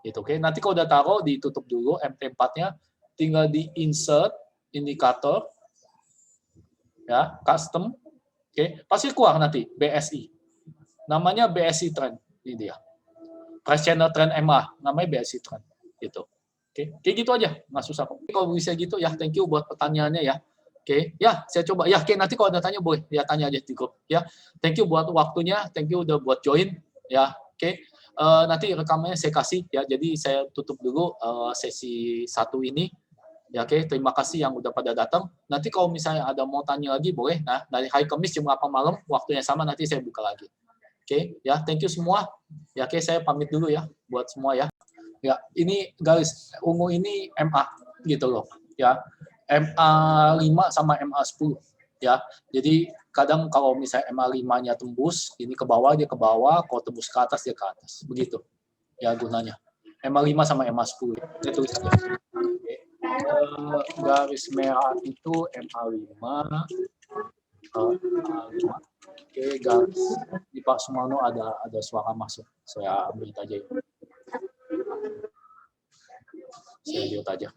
Gitu, oke. Nanti kalau udah taruh ditutup dulu MT4-nya, tinggal di insert indikator ya, custom. Oke, pasti keluar nanti BSI. Namanya BSI Trend, ini dia. Price Channel Trend MA, namanya BSI Trend. Gitu. Oke, kayak gitu aja, nggak susah kok. Kalau bisa gitu ya, thank you buat pertanyaannya ya. Oke, ya saya coba. Ya, oke, nanti kalau ada tanya boleh ya tanya aja di grup. Ya, thank you buat waktunya, thank you udah buat join. Ya, oke. Nanti rekamannya saya kasih ya. Jadi saya tutup dulu sesi 1 ini. Ya, oke, terima kasih yang udah pada datang. Nanti kalau misalnya ada mau tanya lagi boleh. Nah, dari hari Kamis jam 8 malam waktunya sama nanti saya buka lagi. Oke, ya, thank you semua. Ya, oke, saya pamit dulu ya buat semua ya. Ya, ini garis ungu ini MA gitu loh. Ya. MA 5 sama MA 10 ya. Jadi kadang kalau misalnya MA 5-nya tembus, ini ke bawah dia ke bawah, kalau tembus ke atas dia ke atas. Begitu. Ya gunanya. MA 5 sama MA 10. Saya tulis aja. Garis merah itu MA5, MA5. Oke, garis di Pak Sumarno ada suara masuk. Saya ambil aja ya. Saya lihat aja.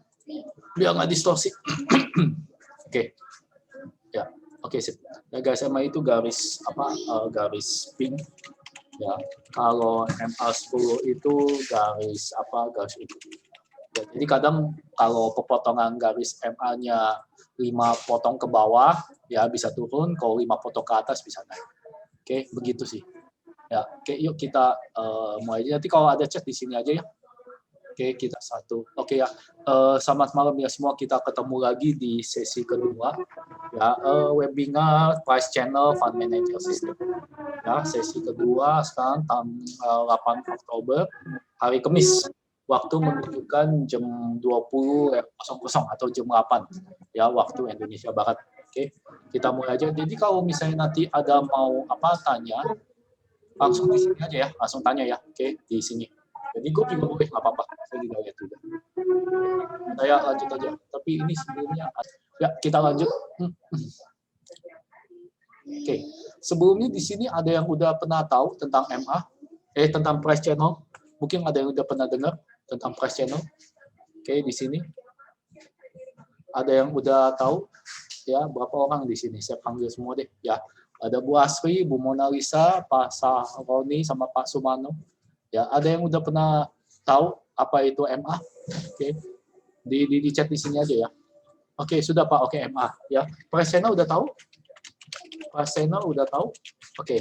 Biar nggak distorsi. Oke. Ya, oke sip. Ya, garis MA itu garis garis pink. Ya, kalau MA10 itu garis garis itu. Ya, jadi kadang kalau pepotongan garis MA-nya 5 potong ke bawah, ya bisa turun, kalau 5 potong ke atas bisa naik. Oke, begitu sih. Ya, oke, yuk kita mulai aja. Nanti kalau ada chat di sini aja ya. Oke, kita satu. Oke ya, selamat malam ya semua. Kita ketemu lagi di sesi kedua. Ya, webinar Price Channel Fund Manager System. Ya, sesi kedua sekarang tanggal 8 Oktober, hari Kamis. Waktu menunjukkan jam 20.00 atau jam 8 ya waktu Indonesia Barat. Oke, kita mulai aja. Jadi kalau misalnya nanti ada mau tanya, langsung di sini aja ya, langsung tanya ya. Oke, di sini. Jadi gue juga boleh, nggak apa-apa. Saya juga lihat juga. Saya lanjut aja. Tapi ini sebelumnya, ya kita lanjut. Oke, sebelumnya di sini ada yang udah pernah tahu tentang MA, tentang price channel. Mungkin ada yang udah pernah dengar tentang price channel. Oke, di sini ada yang udah tahu ya, berapa orang di sini? Saya panggil semua deh ya. Ada Bu Asri, Bu Mona Lisa, Pak Sahroni, sama Pak Sumano. Ya, ada yang udah pernah tahu apa itu MA? Oke, di chat di sini aja ya. Oke, sudah Pak. Oke, MA ya. Price channel udah tahu? Price channel udah tahu? Oke.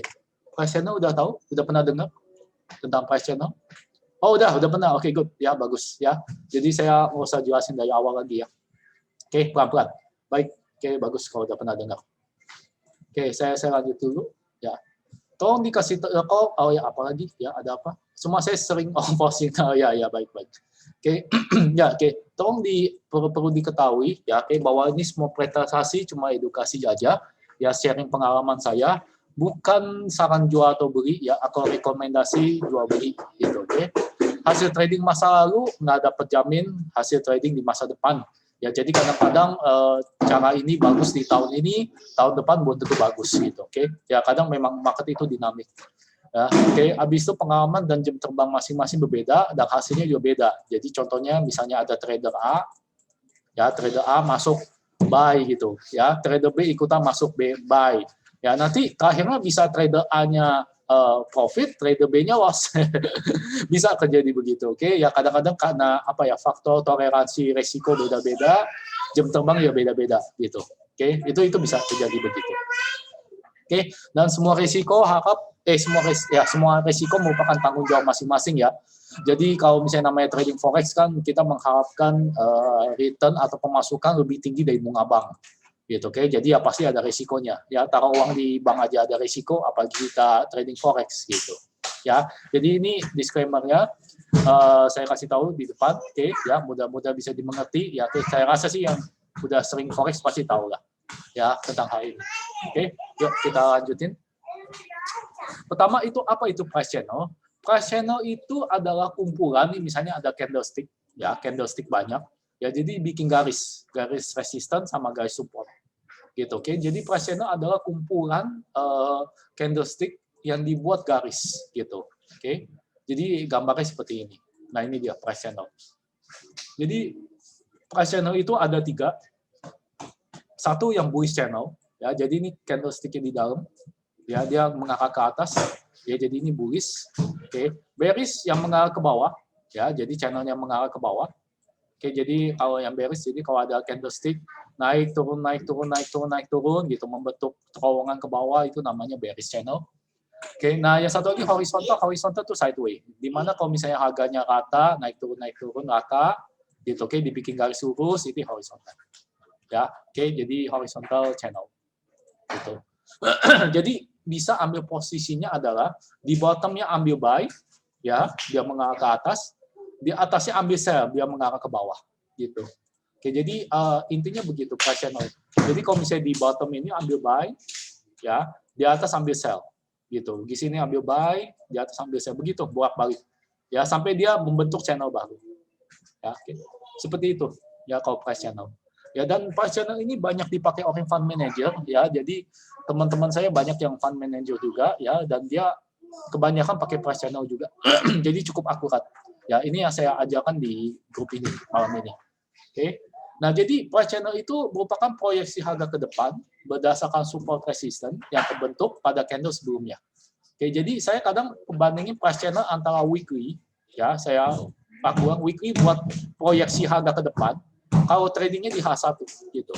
Price channel udah tahu? Udah pernah dengar tentang price channel? Oh, udah pernah. Oke, good. Ya, bagus ya. Jadi saya nggak usah jelasin dari awal lagi ya. Oke, pelan-pelan. Baik. Oke, bagus kalau udah pernah dengar. Oke, saya lanjut dulu ya. Tolong dikasih tahu. Oh ya, apalagi ya, ada apa? Semua saya sering posting. Oh ya, baik. Oke, ya, oke. Tolong perlu diketahui ya, oke, bahwa ini semua presentasi cuma edukasi aja, ya, sharing pengalaman saya, bukan saran jual atau beli ya, atau rekomendasi jual beli gitu, oke. Hasil trading masa lalu nggak dapat jamin hasil trading di masa depan. Ya, jadi kadang-kadang cara ini bagus di tahun ini, tahun depan belum tentu bagus gitu, oke. Ya, kadang memang market itu dinamik. Ya, oke, habis itu pengalaman dan jam terbang masing-masing berbeda dan hasilnya juga beda. Jadi contohnya misalnya ada trader A, ya trader A masuk buy gitu, ya trader B ikutan masuk buy. Ya nanti terakhirnya bisa trader A-nya profit, trader B-nya loss. Bisa terjadi begitu, oke. Ya kadang-kadang karena apa ya, faktor toleransi resiko beda-beda, jam terbang ya beda-beda gitu. Oke, itu bisa terjadi begitu. Oke, dan semua risiko semua risiko merupakan tanggung jawab masing-masing ya. Jadi kalau misalnya namanya trading forex kan kita mengharapkan return atau pemasukan lebih tinggi dari bunga bank. Gitu, oke. Jadi ya pasti ada risikonya. Ya, taruh uang di bank aja ada risiko, apalagi kita trading forex gitu. Ya, jadi ini disclaimer-nya saya kasih tahu di depan, oke, ya, mudah-mudahan bisa dimengerti. Ya, saya rasa sih yang udah sering forex pasti tahu lah ya tentang hal ini. Oke, yuk kita lanjutin. Pertama itu apa itu price channel? Price channel itu adalah kumpulan, misalnya ada candlestick, ya candlestick banyak, ya jadi bikin garis resisten sama garis support, gitu. Oke, jadi price channel adalah kumpulan candlestick yang dibuat garis, gitu. Oke, jadi gambarnya seperti ini. Nah ini dia price channel. Jadi price channel itu ada 3. Satu yang bullish channel, ya jadi ini candlestick-nya di dalam, ya dia mengarah ke atas, ya jadi ini bullish. Oke, bearish yang mengarah ke bawah, ya jadi channelnya mengarah ke bawah. Oke, jadi kalau yang bearish, jadi kalau ada candlestick naik turun gitu, membentuk terowongan ke bawah, itu namanya bearish channel. Oke, nah yang satu lagi horizontal itu sideways, dimana kalau misalnya harganya rata, naik turun rata, gitu. Oke, dibikin garis lurus, itu horizontal. Ya, oke, jadi horizontal channel, gitu. Jadi bisa ambil posisinya adalah di bottomnya ambil buy, ya dia mengarah ke atas, di atasnya ambil sell, dia mengarah ke bawah, gitu. Oke, jadi intinya begitu price channel. Jadi kalau misalnya di bottom ini ambil buy, ya di atas ambil sell, gitu. Di sini ambil buy, di atas ambil sell, begitu bolak-balik, ya sampai dia membentuk channel baru. Ya, oke. Seperti itu, ya kalau price channel. Ya, dan price channel ini banyak dipakai oleh fund manager, ya. Jadi teman-teman saya banyak yang fund manager juga, ya, dan dia kebanyakan pakai price channel juga. Jadi cukup akurat. Ya, ini yang saya ajarkan di grup ini malam ini. Oke. Nah, jadi price channel itu merupakan proyeksi harga ke depan berdasarkan support resistance yang terbentuk pada candle sebelumnya. Oke, jadi saya kadang membandingin price channel antara weekly, ya, saya pakuan weekly buat proyeksi harga ke depan. Kalau tradingnya di H1 gitu.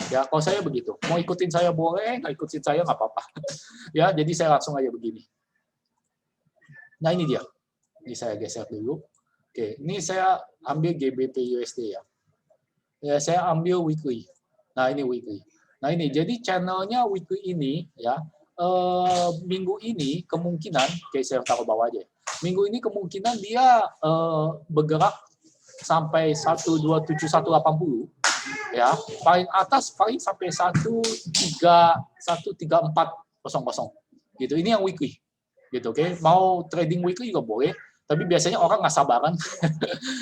Ya, kalau saya begitu. Mau ikutin saya boleh, nggak ikutin saya nggak apa-apa. Ya, jadi saya langsung aja begini. Nah, ini dia. Ini saya geser dulu. Oke, ini saya ambil GBP USD ya. Ya, saya ambil weekly. Nah, ini weekly. Nah, ini jadi channelnya weekly ini ya. Minggu ini kemungkinan, oke saya taruh bawah aja. Minggu ini kemungkinan dia bergerak sampai 127.180 ya, paling atas paling sampai 13400 gitu. Ini yang weekly gitu, oke. Mau trading weekly juga boleh, tapi biasanya orang nggak sabaran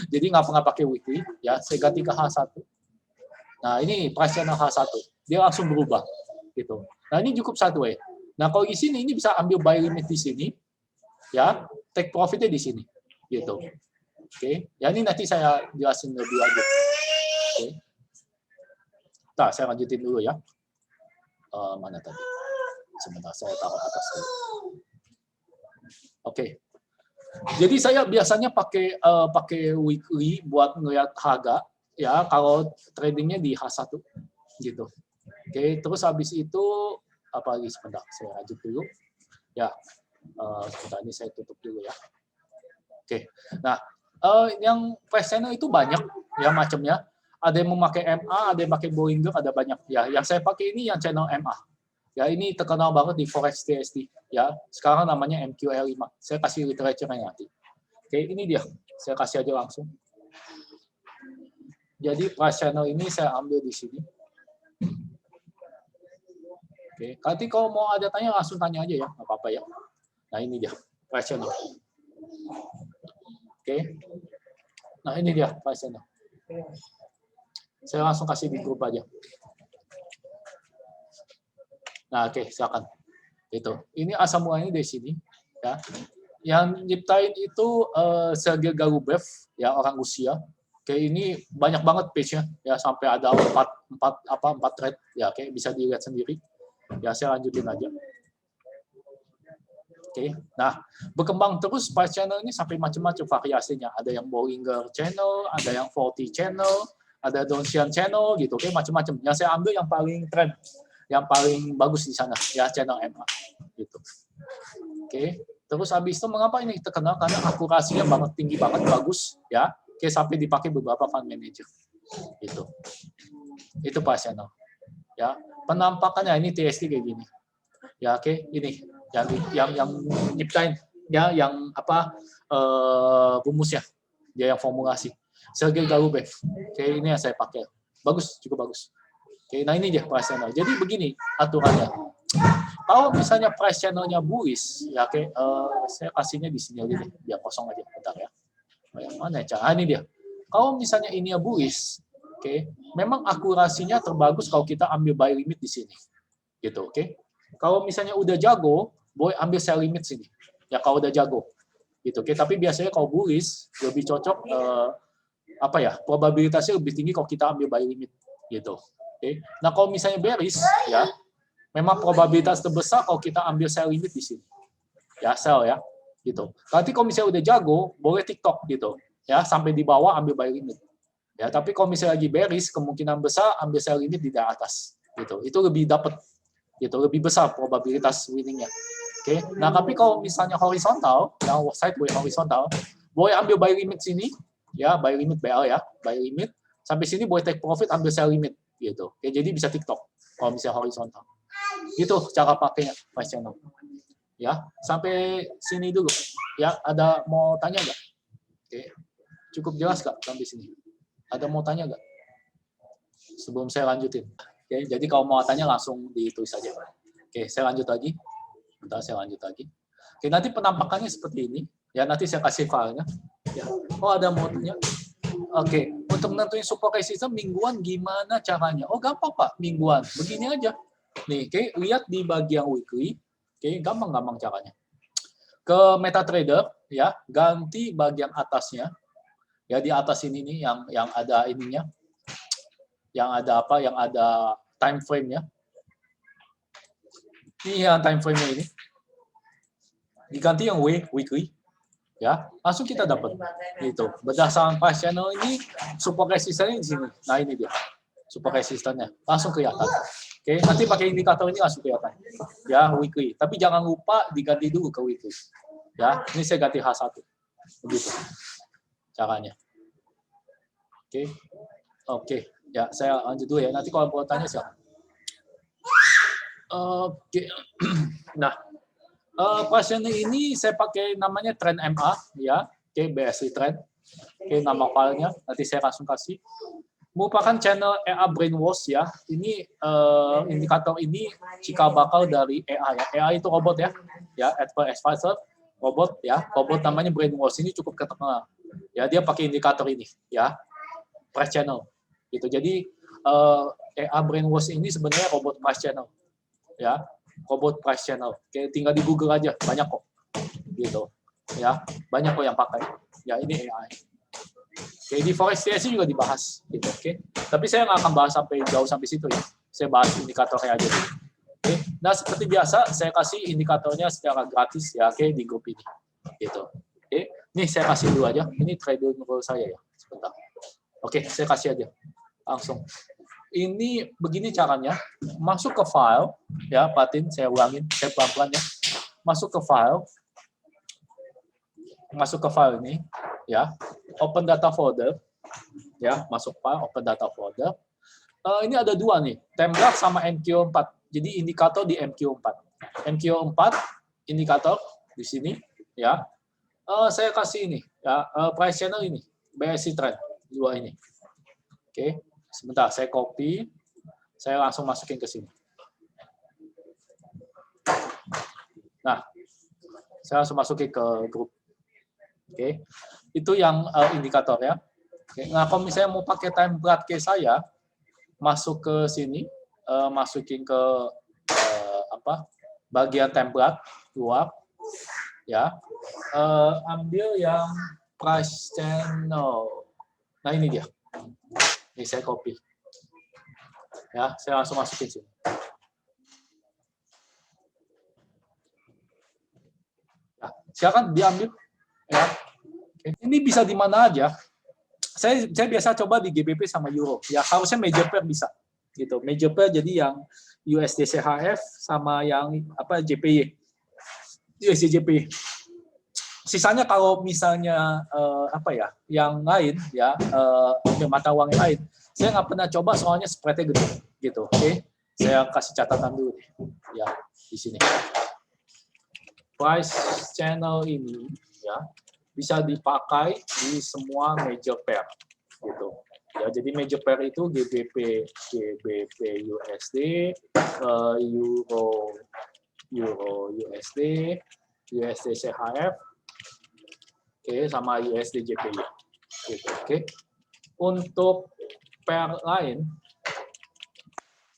jadi nggak pernah pakai weekly ya. Saya ganti ke H1. Nah ini price channel H1 dia langsung berubah gitu. Nah ini cukup sideways Nah, kalau di sini ini bisa ambil buy limit di sini, ya, take profitnya di sini, gitu. Oke, ya ini nanti saya jelasin lebih lanjut. Oke. Nah, saya lanjutin dulu ya. Mana tadi? Sebentar, saya taruh atas dulu. Oke. Jadi saya biasanya pakai weekly buat ngelihat harga, ya, kalau tradingnya di H1, gitu. Oke, terus habis itu apa lagi, sebentar, saya lanjut dulu. Ya, sebentar ini saya tutup dulu ya. Oke, nah yang price channel itu banyak ya macamnya. Ada yang memakai MA, ada yang pakai Bollinger, ada banyak ya. Yang saya pakai ini yang channel MA. Ya, ini terkenal banget di Forex TSD. Ya, sekarang namanya MQL5. Saya kasih literature-nya nanti. Oke, ini dia. Saya kasih aja langsung. Jadi price channel ini saya ambil di sini. Oke, nanti kalau mau ada tanya langsung tanya aja ya, nggak apa-apa ya. Nah, ini dia price channel. Oke. Nah, ini dia price channel. Saya langsung kasih di grup aja. Nah, oke, silakan. Itu. Ini asal mulanya dari sini, ya. Yang nyiptain itu Sergey Galubev, ya, orang Rusia. Oke, ini banyak banget page-nya, ya, sampai ada 4 thread, ya, oke, bisa dilihat sendiri. Ya, saya lanjutin aja. Oke, nah, berkembang terus price channel ini sampai macam-macam variasinya. Ada yang Bollinger channel, ada yang 40 channel, ada Donchian channel gitu, oke, macam-macam. Yang saya ambil yang paling trend, yang paling bagus di sana, ya, channel MA gitu. Oke, terus habis itu mengapa ini terkenal? Karena akurasinya banget, tinggi banget, bagus, ya. Oke, sampai dipakai beberapa fund manager gitu. Itu price channel, ya. Penampakannya ini TSD kayak gini, ya, oke, ini yang nyiptain, ya, yang apa, rumusnya, dia yang formulasi. Sergey Galubev. Oke, ini yang saya pakai. Bagus, cukup bagus. Oke, nah ini dia price channel. Jadi begini aturannya. Kalau misalnya price channel-nya bullish, ya, oke, saya kasihnya di sini aja deh, biar kosong aja, bentar ya. Yang mana ya? Ini dia. Kalau misalnya ini ya bullish, oke, memang akurasinya terbagus kalau kita ambil buy limit di sini. Gitu, oke. Kalau misalnya udah jago, boleh ambil sell limit sini. Ya, kalau udah jago. Gitu, oke. Tapi biasanya kalau bullish lebih cocok apa ya? Probabilitasnya lebih tinggi kalau kita ambil buy limit gitu. Oke. Nah, kalau misalnya bearish, ya, memang probabilitas terbesar kalau kita ambil sell limit di sini. Ya, sell ya. Gitu. Nanti kalau misalnya udah jago, boleh TikTok gitu. Ya, sampai di bawah ambil buy limit. Ya, tapi kalau misalnya lagi bearish, kemungkinan besar ambil sell limit di atas. Gitu. Itu lebih dapat. Gitu, lebih besar probabilitas winningnya. Oke. Nah, tapi kalau misalnya horizontal, yang sideways horizontal, boleh ambil buy limit sini, ya, buy limit BL ya, buy limit. Sampai sini boleh take profit, ambil sell limit gitu. Oke, jadi bisa TikTok kalau misalnya horizontal. Itu cara pakainya price channel. Ya, sampai sini dulu. Ya, ada mau tanya nggak? Oke. Cukup jelas nggak sampai sini? Ada mau tanya nggak? Sebelum saya lanjutin. Oke, jadi kalau mau tanya langsung ditulis saja. Oke, saya lanjut lagi. Bentar, saya lanjut lagi. Oke, nanti penampakannya seperti ini. Ya, nanti saya kasih filenya. Ya. Oh, ada mau tanya? Oke, untuk nentuin support resistance mingguan gimana caranya? Oh, gampang Pak, mingguan. Begini aja. Nih, oke, lihat di bagian weekly. Oke, gampang-gampang caranya. Ke MetaTrader, ya, ganti bagian atasnya. Ya, di atas ini nih yang ada ininya. Yang ada apa? Yang ada time frame-nya. Ini yang time frame-nya ini. Diganti yang weekly. Ya, langsung kita dapat itu berdasarkan price channel ini support resistannya di sini. Nah, ini dia support resistannya langsung kelihatan. Oke, nanti pakai indikator ini langsung kelihatan ya, weekly, tapi jangan lupa diganti dulu ke weekly ya. Ini saya ganti H1 begitu caranya. Oke, ya, saya lanjut dulu ya, nanti kalau mau tanya siapa. Oke. Nah, pasien ini saya pakai namanya Trend MA ya, oke, BSI Trend. Oke, nama filenya nanti saya langsung kasih. Merupakan channel EA Brainwash ya. Ini indikator ini cikal bakal dari EA ya. EA itu robot ya. Ya, advisor robot ya. Robot namanya Brainwash, ini cukup terkenal. Ya, dia pakai indikator ini ya. Price channel. Gitu. Jadi EA Brainwash ini sebenarnya robot price channel. Ya. robot price channel. Oke, tinggal di Google aja, banyak kok. Gitu. Ya, banyak kok yang pakai. Ya, ini AI. Oke, di Forex TSC juga dibahas gitu, oke. Tapi saya nggak akan bahas sampai jauh sampai situ ya. Saya bahas indikatornya aja dulu. Oke. Nah, seperti biasa saya kasih indikatornya secara gratis ya, oke, di grup ini. Gitu. Oke. Nih saya kasih dulu aja. Ini trading rule saya ya. Sebentar. Oke, saya kasih aja. Langsung. Ini begini caranya, masuk ke file, ya, Patin, saya ulangin, saya pelan-pelan ya. Masuk ke file ini, ya, open data folder, ya, masuk file, open data folder. Ini ada dua nih, template sama MQ4. Jadi indikator di MQ4. MQ4 indikator di sini, ya. Saya kasih ini, ya, price channel ini, BSC trend, dua ini. Oke. Sebentar, saya copy, saya langsung masukin ke sini. Nah, saya langsung masukin ke grup. Oke, itu yang indikator ya. Oke. Nah, kalau misalnya mau pakai template kayak saya, masuk ke sini, masukin ke bagian template, keluar, ya. Ambil yang price channel. Nah, ini dia. Ini saya copy. Ya, saya langsung masukin sini. Nah, silakan diambil. Ya. Ini bisa di mana aja. Saya biasa coba di GBP sama Euro. Ya, harusnya major pair bisa. Gitu. Major pair jadi yang USD CHF sama yang JPY. USD JPY. Sisanya kalau misalnya yang lain ya, mata uang yang lain, saya nggak pernah coba soalnya spread-nya gede gitu. Oke. Saya kasih catatan dulu deh. Ya, di sini. Price channel ini ya bisa dipakai di semua major pair gitu. Ya, jadi major pair itu GBP USD, Euro USD, USD CHF, oke, sama USD JPY. Gitu, oke. Untuk pair lain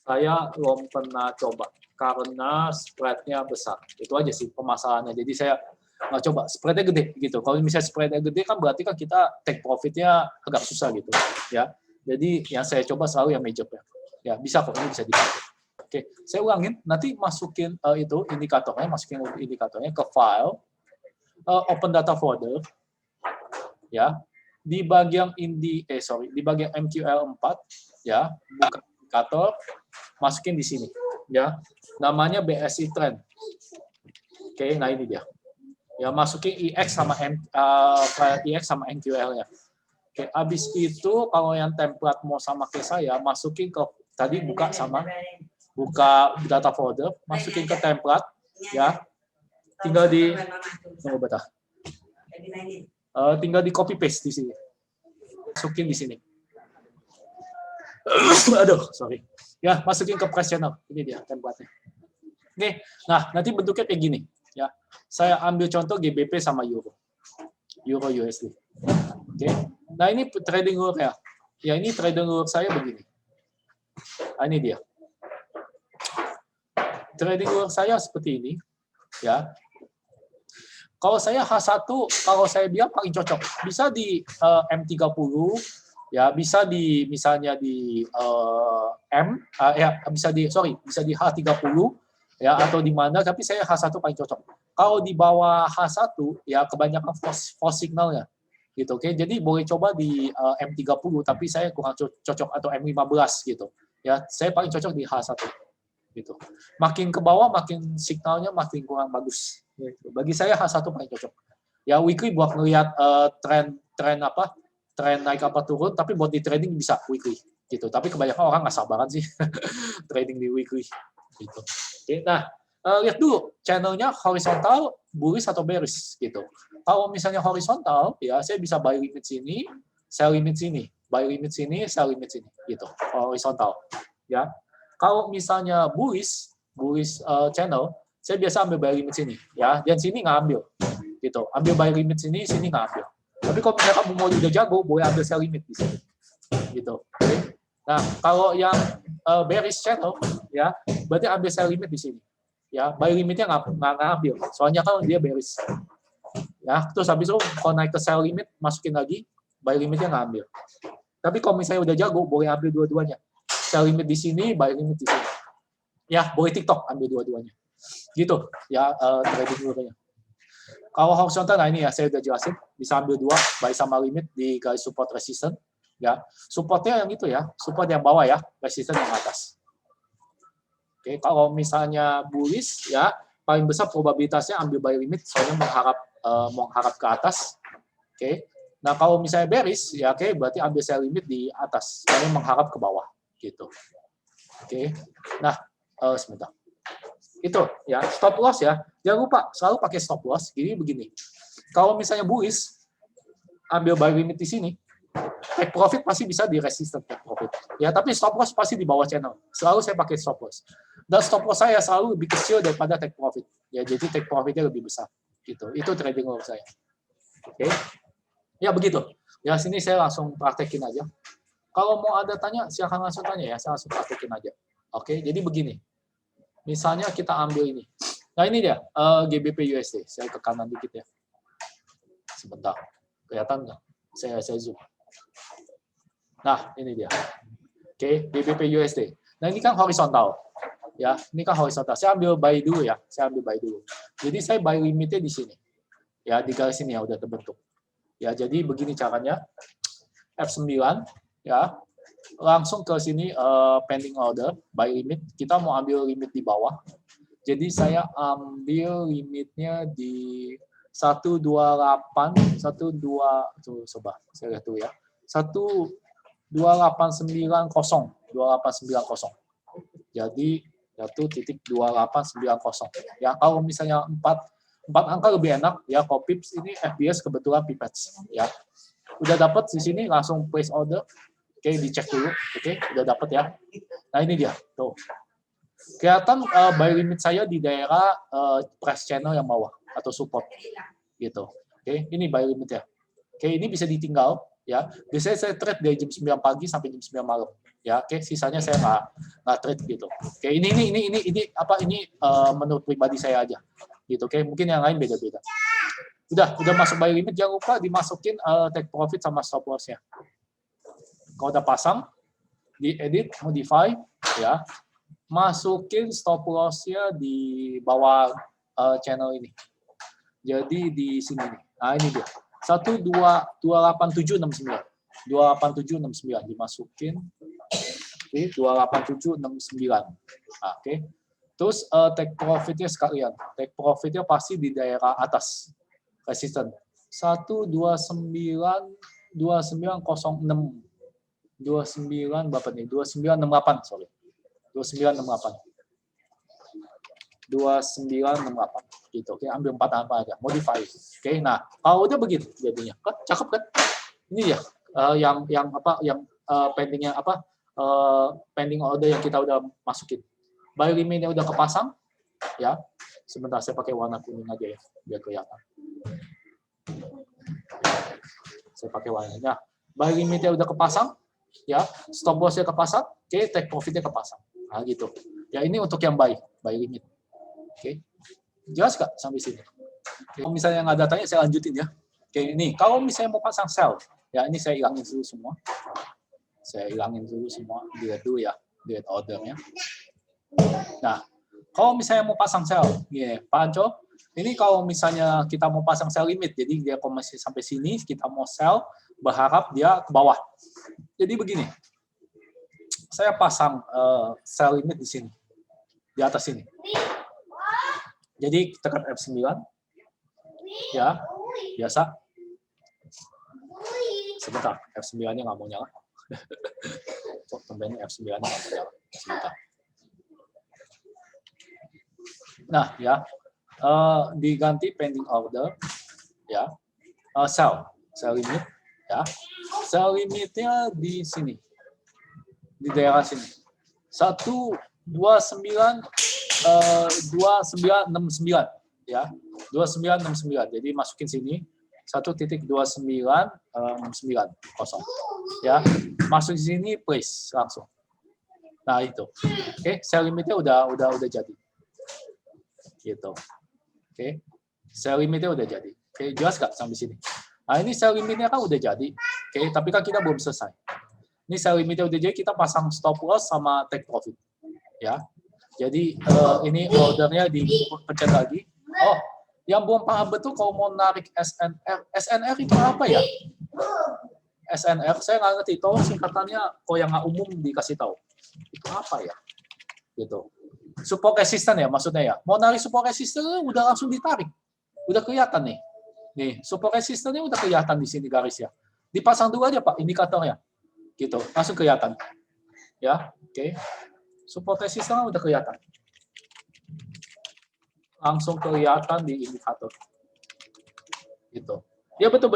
saya belum pernah coba karena spread-nya besar. Itu aja sih permasalahannya. Jadi saya nggak coba, spread-nya gede gitu. Kalau misalnya spread-nya gede kan berarti kan kita take profit-nya agak susah gitu ya. Jadi yang saya coba selalu yang major pair. Ya, bisa kok, ini bisa dipakai. Oke, saya ulangin, nanti masukin masukin indikatornya ke file, open data folder, ya, di bagian di bagian MQL4, ya, buka indikator, masukin di sini, ya, namanya BSI trend. Oke, nah ini dia. Ya, masukin IX sama MQL-nya. Oke, habis itu kalau yang template mau sama kayak saya, masukin ke tadi buka data folder, masukin ke template, ya. Tinggal di copy paste di sini. Masukin di sini. Aduh, sorry. Ya, masukin ke price channel. Ini dia template-nya. Oke. Nah, nanti bentuknya kayak gini, ya. Saya ambil contoh GBP sama Euro. Euro USD. Oke. Nah, ini trading rule ya. Ya, ini trading rule saya begini. Nah, ini dia. Trading rule saya seperti ini, ya. Kalau saya H1, kalau saya bilang paling cocok, bisa di M30, ya, bisa di misalnya di bisa di H30, ya, atau di mana, tapi saya H1 paling cocok. Kalau di bawah H1, ya kebanyakan false signalnya. Gitu, oke. Jadi boleh coba di M30, tapi saya kurang cocok, atau M15 gitu. Ya, saya paling cocok di H1. Gitu. Makin ke bawah makin signalnya makin kurang bagus. Gitu. Bagi saya H1 paling cocok. Ya, weekly buat ngelihat tren naik apa turun, tapi buat di trading bisa weekly gitu. Tapi kebanyakan orang nggak sabaran sih trading di weekly gitu. Oke, nah, lihat dulu channelnya horizontal, bullish atau bearish gitu. Kalau misalnya horizontal, ya saya bisa buy limit sini, sell limit sini, buy limit sini, sell limit sini gitu. Horizontal, ya. Kalau misalnya bullish channel, saya biasa ambil buy limit sini, ya. Dan sini nggak ambil, gitu. Ambil buy limit sini nggak ambil. Tapi kalau misalnya kamu mau udah jago, boleh ambil sell limit di sini, gitu. Okay. Nah, kalau yang bearish channel, ya, berarti ambil sell limit di sini. ya buy limitnya nggak ngambil, soalnya kan dia bearish. Ya, terus habis itu kalau naik ke sell limit masukin lagi, buy limitnya nggak ambil. Tapi kalau misalnya udah jago, boleh ambil dua-duanya. Sell limit di sini, buy limit di sini. Ya, boleh TikTok ambil dua-duanya. Gitu, ya trading dulu-nya. Kalau horizontal, nah ini ya saya udah jelasin, bisa ambil dua, buy sama limit di garis support resistance. Ya, supportnya yang itu ya, support yang bawah ya, resistance yang atas. Oke, kalau misalnya bullish ya, paling besar probabilitasnya ambil buy limit, soalnya mengharap ke atas. Oke. Nah, kalau misalnya bearish, ya oke, berarti ambil sell limit di atas, soalnya mengharap ke bawah, gitu. Oke. Nah, sebentar. Itu ya, stop loss ya. Jangan lupa selalu pakai stop loss. Jadi begini. Kalau misalnya bullish, ambil buy limit di sini, take profit pasti bisa di resistance take profit. Ya, tapi stop loss pasti di bawah channel. Selalu saya pakai stop loss. Dan stop loss saya selalu lebih kecil daripada take profit. Ya, jadi take profitnya lebih besar. Gitu. Itu trading loss saya. Oke. Ya begitu. Ya sini saya langsung praktekin aja. Kalau mau ada tanya, silakan langsung tanya ya. Saya langsung praktekin aja. Oke, jadi begini. Misalnya kita ambil ini. Nah ini dia, GBP USD. Saya ke kanan dikit ya. Sebentar. Kelihatan nggak? Saya zoom. Nah, ini dia. Oke, GBP USD. Nah ini kan horizontal. Ya, ini kan horizontal. Saya ambil buy dulu ya. Saya ambil buy dulu. Jadi saya buy limitnya di sini. Ya, di garis ini ya udah terbentuk. Ya, jadi begini caranya. F9 ya. Langsung ke sini pending order buy limit. Kita mau ambil limit di bawah. Jadi saya ambil limitnya di 128 tuh coba saya lihat dulu ya. 12890 2890. Jadi 1.2890. Ya, kalau misalnya 4 angka lebih enak ya, kalau pips ini FBS kebetulan pipettes ya. Udah dapat di sini langsung place order. Oke, dicek dulu. Oke, udah dapat ya. Nah, ini dia. Tuh. Kelihatan buy limit saya di daerah price channel yang bawah atau support gitu. Oke, ini buy limit ya. Oke, ini bisa ditinggal ya. Biasanya saya trade dari jam 9 pagi sampai jam 9 malam. Ya, oke, sisanya saya nggak trade gitu. Oke, ini menurut pribadi saya aja. Gitu, oke. Mungkin yang lain beda-beda. Udah masuk buy limit, jangan lupa dimasukin take profit sama stop loss-nya. Kalau udah pasang, di edit, modify, ya, masukin stop loss-nya di bawah channel ini. Jadi di sini nih. Nah, ini dia. 28769. 28769 dimasukin. Oke, 28769. Nah, oke. Terus take profit-nya sekalian. Take profit-nya pasti di daerah atas. Resisten 129 2906 29 berapa nih? 2968, sorry. 2968. 2968 gitu. Oke, ambil 4 apa aja, modify. Oke, nah, kalau udah begitu jadinya. Kan cakep kan? Ini ya yang pendingnya pending order yang kita udah masukin. Buy limitnya udah kepasang ya. Sebentar saya pakai warna kuning aja ya biar kelihatan. Saya pakai warnanya. Buy limitnya udah kepasang ya, stop loss-nya kepasang, oke, take profit-nya kepasang. Nah, gitu. Ya, ini untuk yang buy limit. Oke. Jelas nggak sampai sini? Kalau misalnya nggak ada tanya, saya lanjutin ya. Oke, ini kalau misalnya mau pasang sell, ya ini saya hilangin dulu semua. Dilihat dulu ya, dilihat ordernya. Nah, kalau misalnya mau pasang sell, ya, Pak Anco, ini kalau misalnya kita mau pasang sell limit, jadi dia kalau masih sampai sini, kita mau sell, berharap dia ke bawah. Jadi begini, saya pasang sell limit di sini, di atas sini. Jadi tekan F9, ya, biasa. Sebentar, F9-nya nggak mau nyala. Kok tempatnya F9-nya nggak mau nyala. Sebentar. Nah, ya, diganti pending order, ya, sell limit, ya, sell limitnya di sini, di daerah sini, 2969, ya, 2969. Jadi masukin sini 1.2969, ya, masuk di sini place langsung. Nah itu, oke, sell limitnya udah jadi. gitu. Oke, sell limitnya udah jadi. Oke, jelas nggak sampai sini? Nah, ini sell limitnya kan udah jadi. Oke, tapi kan kita belum selesai. Ini sell limitnya udah jadi, kita pasang stop loss sama take profit. Ya, jadi ini ordernya dipencet lagi. Oh, yang belum paham betul kalau mau narik SNR. SNR itu apa ya? SNR, saya nggak ngerti. Tolong singkatannya, kalau yang nggak umum dikasih tahu. Itu apa ya? Gitu. Support resistance ya maksudnya ya. Mau narik support resistance udah langsung ditarik. Udah kelihatan nih. Nih, support resistance-nya udah kelihatan di sini garisnya. Dipasang dulu aja Pak indikatornya. Gitu, langsung kelihatan. Ya, oke. Support resistance udah kelihatan. Langsung kelihatan di indikator. Gitu. Ya betul.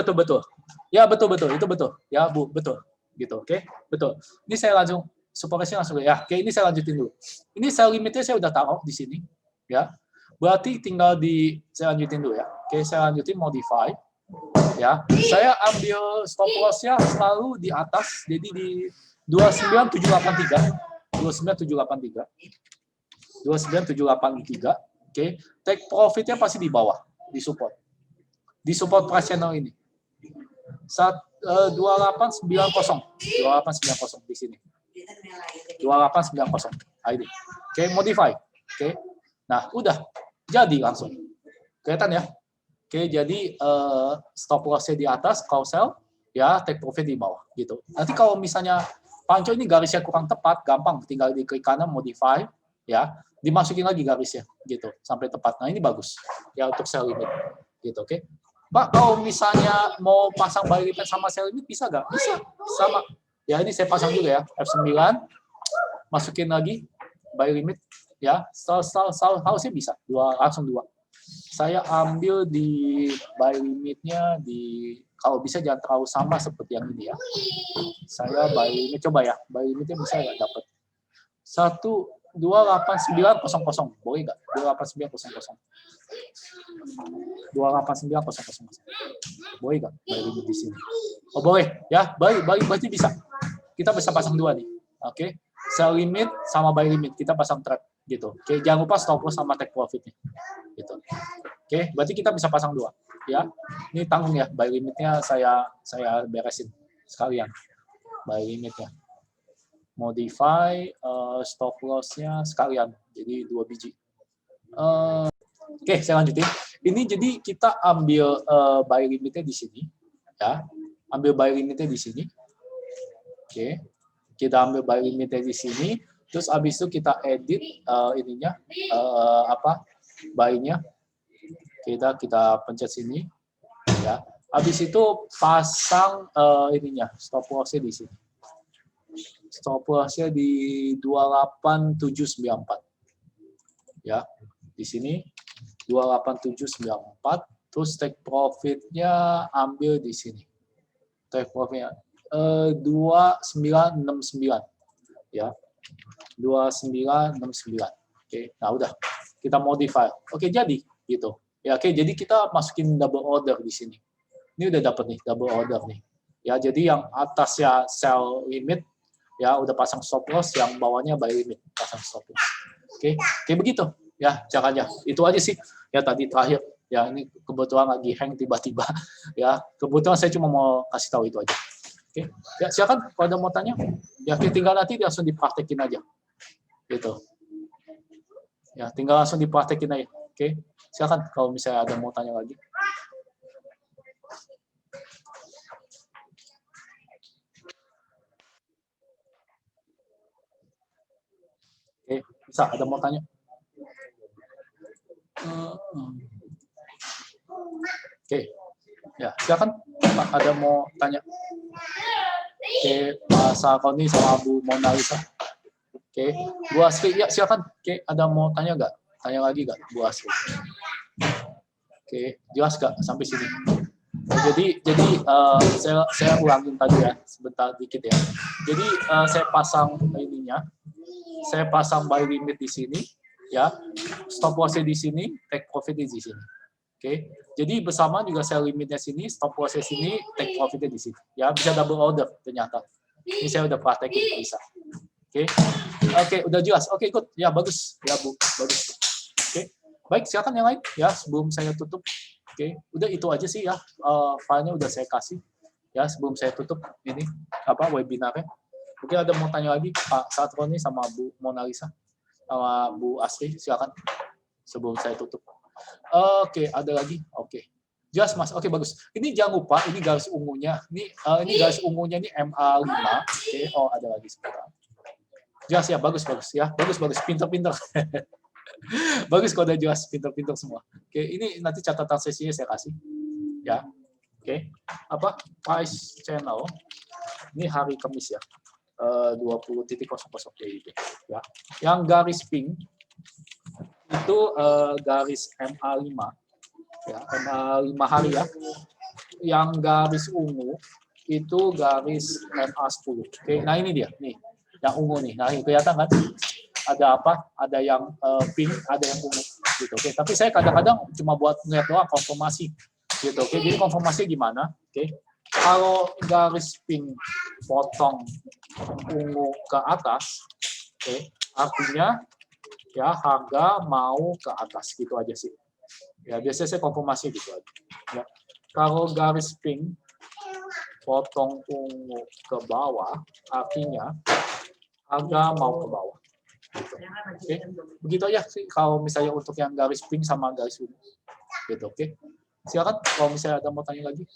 Ya betul itu betul. Ya Bu, betul. Gitu, oke. Betul. Ini saya langsung support resistance langsung ya. Oke, ini saya lanjutin dulu. Ini sell limitnya saya udah taruh di sini, ya. Berarti tinggal saya lanjutin dulu ya. Oke, saya lanjutin modify. Ya, saya ambil stop loss-nya selalu di atas, jadi di 29783. 29783. Oke, take profit-nya pasti di bawah, di support. Di support price channel ini. 2890 di sini. 2890 ID. Oke, modify. Oke. Nah, udah jadi langsung. Kelihatan ya? Oke, jadi stop loss-nya di atas, call sell, ya take profit di bawah gitu. Nanti kalau misalnya Panco ini garisnya kurang tepat, gampang tinggal diklik kanan modify, ya, dimasukin lagi garisnya gitu sampai tepat. Nah, ini bagus ya untuk sell limit gitu, oke. Pak, kalau misalnya mau pasang buy limit sama sell limit bisa nggak? Bisa, sama. Ya, ini saya pasang juga ya, F9, masukin lagi buy limit, ya, harusnya bisa, langsung dua. Saya ambil di buy limitnya kalau bisa jangan terlalu sama seperti yang ini ya. Saya buy limit, coba ya, buy limitnya bisa nggak dapat? 28900, boleh nggak? 28900. 28900. Boleh nggak buy limit di sini? Oh boleh, ya, berarti bisa. Kita bisa pasang dua nih, oke? Sell limit sama buy limit kita pasang trap gitu. Oke, jangan lupa stop loss sama take profitnya, gitu. Oke, berarti kita bisa pasang dua, ya. Ini tanggung ya, buy limitnya saya beresin sekalian, buy limitnya. Modify stop loss-nya sekalian, jadi 2 biji. Oke, saya lanjutin. Ini jadi kita ambil buy limitnya di sini, ya. Ambil buy limitnya di sini. Oke, kita ambil buy limitnya di sini. Terus abis itu kita edit ininya buy-nya. Kita pencet sini, ya. Abis itu pasang ininya stop loss-nya di sini. Stop loss-nya di 28794. Ya, di sini 28794. Terus take profit-nya ambil di sini. Take profit-nya 2969. Ya. 2969. Oke, nah udah. Kita modify. Oke, jadi gitu. Ya, oke, jadi kita masukin double order di sini. Ini udah dapat nih double order nih. Ya, jadi yang atasnya sell limit, ya udah pasang stop loss, yang bawahnya buy limit, pasang stop loss. Oke, begitu. Ya, caranya. Itu aja sih. Ya, tadi terakhir. Ya, ini kebetulan lagi hang tiba-tiba. Ya, kebetulan saya cuma mau kasih tahu itu aja. Oke, ya silakan kalau ada mau tanya. Ya, tinggal nanti langsung dipraktekin aja. Gitu. Ya, tinggal langsung dipraktekin aja. Oke, silakan kalau misalnya ada mau tanya lagi. Oke, bisa ada mau tanya? Oke, ya silakan Pak, ada mau tanya? Oke, Pak Sakoni sama Bu Mona Lisa. Oke, Bu Asri, ya silakan. Oke, ada mau tanya nggak? Tanya lagi nggak, Bu Asri? Oke, jelas nggak sampai sini? Jadi saya ulangin tadi ya, sebentar dikit ya. Jadi saya pasang ininya, saya pasang buy limit di sini, ya, stop loss-nya di sini, take profit di sini. Oke, jadi bersama juga sell limitnya sini, stop loss-nya sini, take profit-nya di sini. Ya, bisa double order ternyata. Ini saya udah praktekin bisa. Oke, udah jelas. Oke, good. Ya, bagus. Ya, Bu, bagus. Oke. Baik, silakan yang lain ya sebelum saya tutup. Oke, udah itu aja sih ya. Filenya udah saya kasih ya sebelum saya tutup ini apa webinarnya. Mungkin ada mau tanya lagi Pak Satroni sama Bu Mona Lisa sama Bu Astri, silakan sebelum saya tutup. Oke, ada lagi. Oke. Jelas Mas. Oke, bagus. Ini jangan lupa ini garis ungunya. Ini garis ungunya ini MA5. Oke, oh ada lagi sebentar. Jelas ya, bagus ya. Bagus. Pinter-pinter. Bagus kalau udah jelas, pinter-pinter semua. Oke, ini nanti catatan sesinya saya kasih. Ya. Oke. Apa? Price channel. Ini hari Kamis ya. 20.00 gitu. Ya. Yang garis pink itu garis MA5. Ya, MA5 hari ya. Yang garis ungu itu garis MA10. Oke, nah ini dia nih. Yang ungu nih. Nah, ini kelihatan kan? Ada apa? Ada yang pink, ada yang ungu gitu. Oke, tapi saya kadang-kadang cuma buat ngeliat doang konfirmasi gitu. Oke, jadi konfirmasi gimana? Oke. Kalau garis pink potong ungu ke atas, oke, artinya ya harga mau ke atas gitu aja sih. Ya, biasanya saya konfirmasi gitu aja. Ya. Kalau garis pink potong ungu ke bawah, artinya harga mau ke bawah. Gitu. Oke, begitu aja sih kalau misalnya untuk yang garis pink sama garis ungu. Gitu, oke. Silakan kalau misalnya ada mau tanya lagi.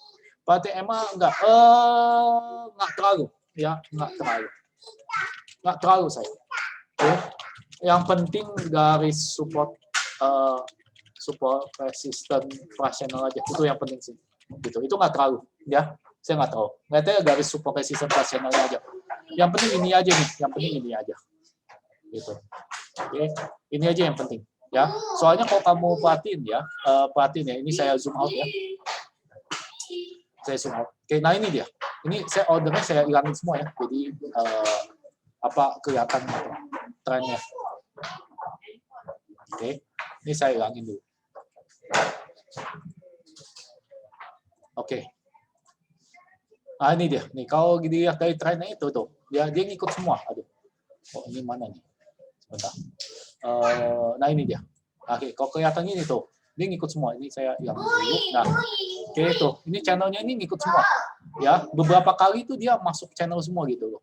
Pak TMA enggak terlalu, ya, enggak terlalu saya. Oke. Yang penting garis support resistant fractional aja, itu yang penting sih. Gitu, itu nggak terlalu, ya. Saya nggak tahu. Ngeliatnya garis support resistant fractional aja. Yang penting ini aja nih, yang penting ini aja. Gitu. Oke, ini aja yang penting ya. Soalnya kalau kamu perhatiin ya, ini saya zoom out ya. Saya zoom out. Oke, nah ini dia. Ini saya ordernya saya hilangin semua ya. Jadi apa kelihatan trennya. Oke, ini saya hilangin dulu. Oke. Nah ini dia. Nih kalau dilihat dari trennya itu tuh, dia ngikut semua. Aduh. Oh ini mana nih? Sebentar. Nah ini dia. Oke, kalau kelihatan ini tuh, dia ngikut semua. Ini saya yang dulu. Nah, oke tuh, ini channelnya ini ngikut semua. Ya, beberapa kali itu dia masuk channel semua gitu loh.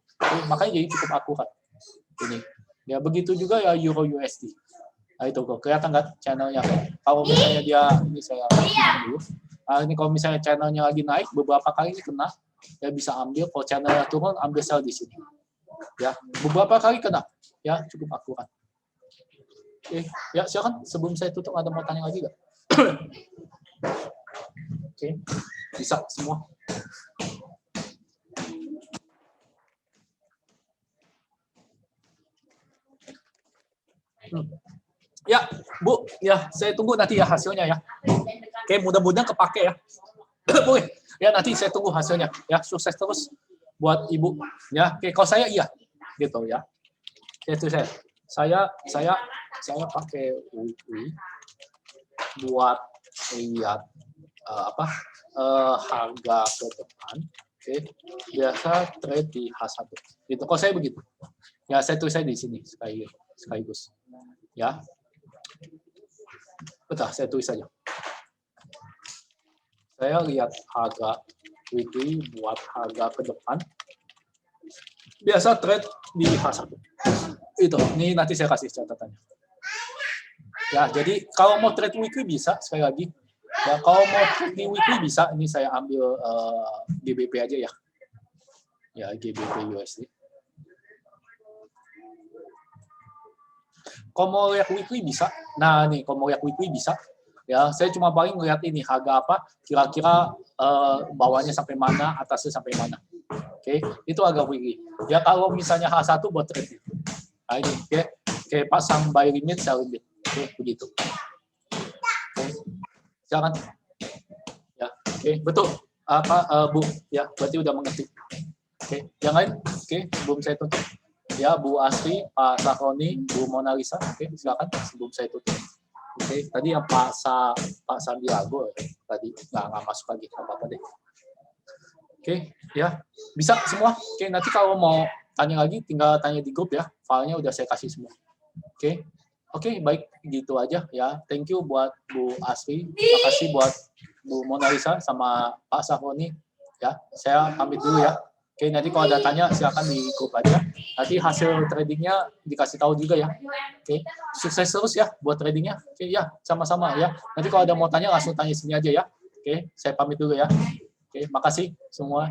Makanya jadi cukup akurat. Ini. Ya begitu juga ya Euro USD. Nah itu kok kelihatan nggak channelnya? Kalau misalnya dia ini saya dulu. Nah, ini kalau misalnya channelnya lagi naik, beberapa kali ini kena, ya bisa ambil. Kalau channelnya turun, ambil sell di sini. Ya, beberapa kali kena. Ya, cukup akurat. Oke, ya silakan sebelum saya tutup ada mau tanya lagi nggak? Oke, bisa semua. Ya, Bu, ya saya tunggu nanti ya hasilnya ya. Oke, mudah-mudahan kepake ya. Boleh. Ya nanti saya tunggu hasilnya. Ya, sukses terus buat Ibu. Ya, oke, kalau saya iya, gitu ya. Itu saya pakai weekly buat lihat harga ke depan. Oke, biasa trade di H1. Gitu. Kalau saya begitu. Ya, saya tulis di sini sekaligus. Ya. Betul, saya tulis saja. Saya lihat harga weekly buat harga ke depan. Biasa trade di H1. Itu, ini nanti saya kasih catatannya. Ya, jadi kalau mau trade weekly bisa, sekali lagi. Ya, kalau mau trade di weekly bisa, ini saya ambil GBP aja ya. Ya, GBP USD. Kalau mau lihat weekly bisa. Nah, nih, kalau mau lihat weekly bisa. Ya, saya cuma paling ngeliat ini harga apa, kira-kira bawahnya sampai mana, atasnya sampai mana. Oke, itu agak weekly. Ya, kalau misalnya H1 buat trade. Nah, ini, oke, pasang buy limit, sell limit. Oke, begitu. Oke. Jangan. Ya, oke, betul. Bu? Ya, berarti udah mengerti. Oke, yang lain? Oke, sebelum saya tutup. Ya, Bu Astri, Pak Sahroni, Bu Mona Lisa. Oke, silakan sebelum saya tutup. Oke, tadi yang Pak Sandiago tadi nggak masuk lagi, apa-apa deh. Oke, ya, bisa semua. Oke, nanti kalau mau tanya lagi, tinggal tanya di grup ya. Filenya udah saya kasih semua. Oke. Oke, baik gitu aja ya. Thank you buat Bu Asri, makasih buat Bu Mona Lisa sama Pak Safoni. Ya, saya pamit dulu ya. Oke, nanti kalau ada tanya silakan di grup aja. Nanti hasil tradingnya dikasih tahu juga ya. Oke, sukses terus ya buat tradingnya. Oke, ya sama-sama ya. Nanti kalau ada mau tanya langsung tanya sini aja ya. Oke, saya pamit dulu ya. Oke, makasih semua.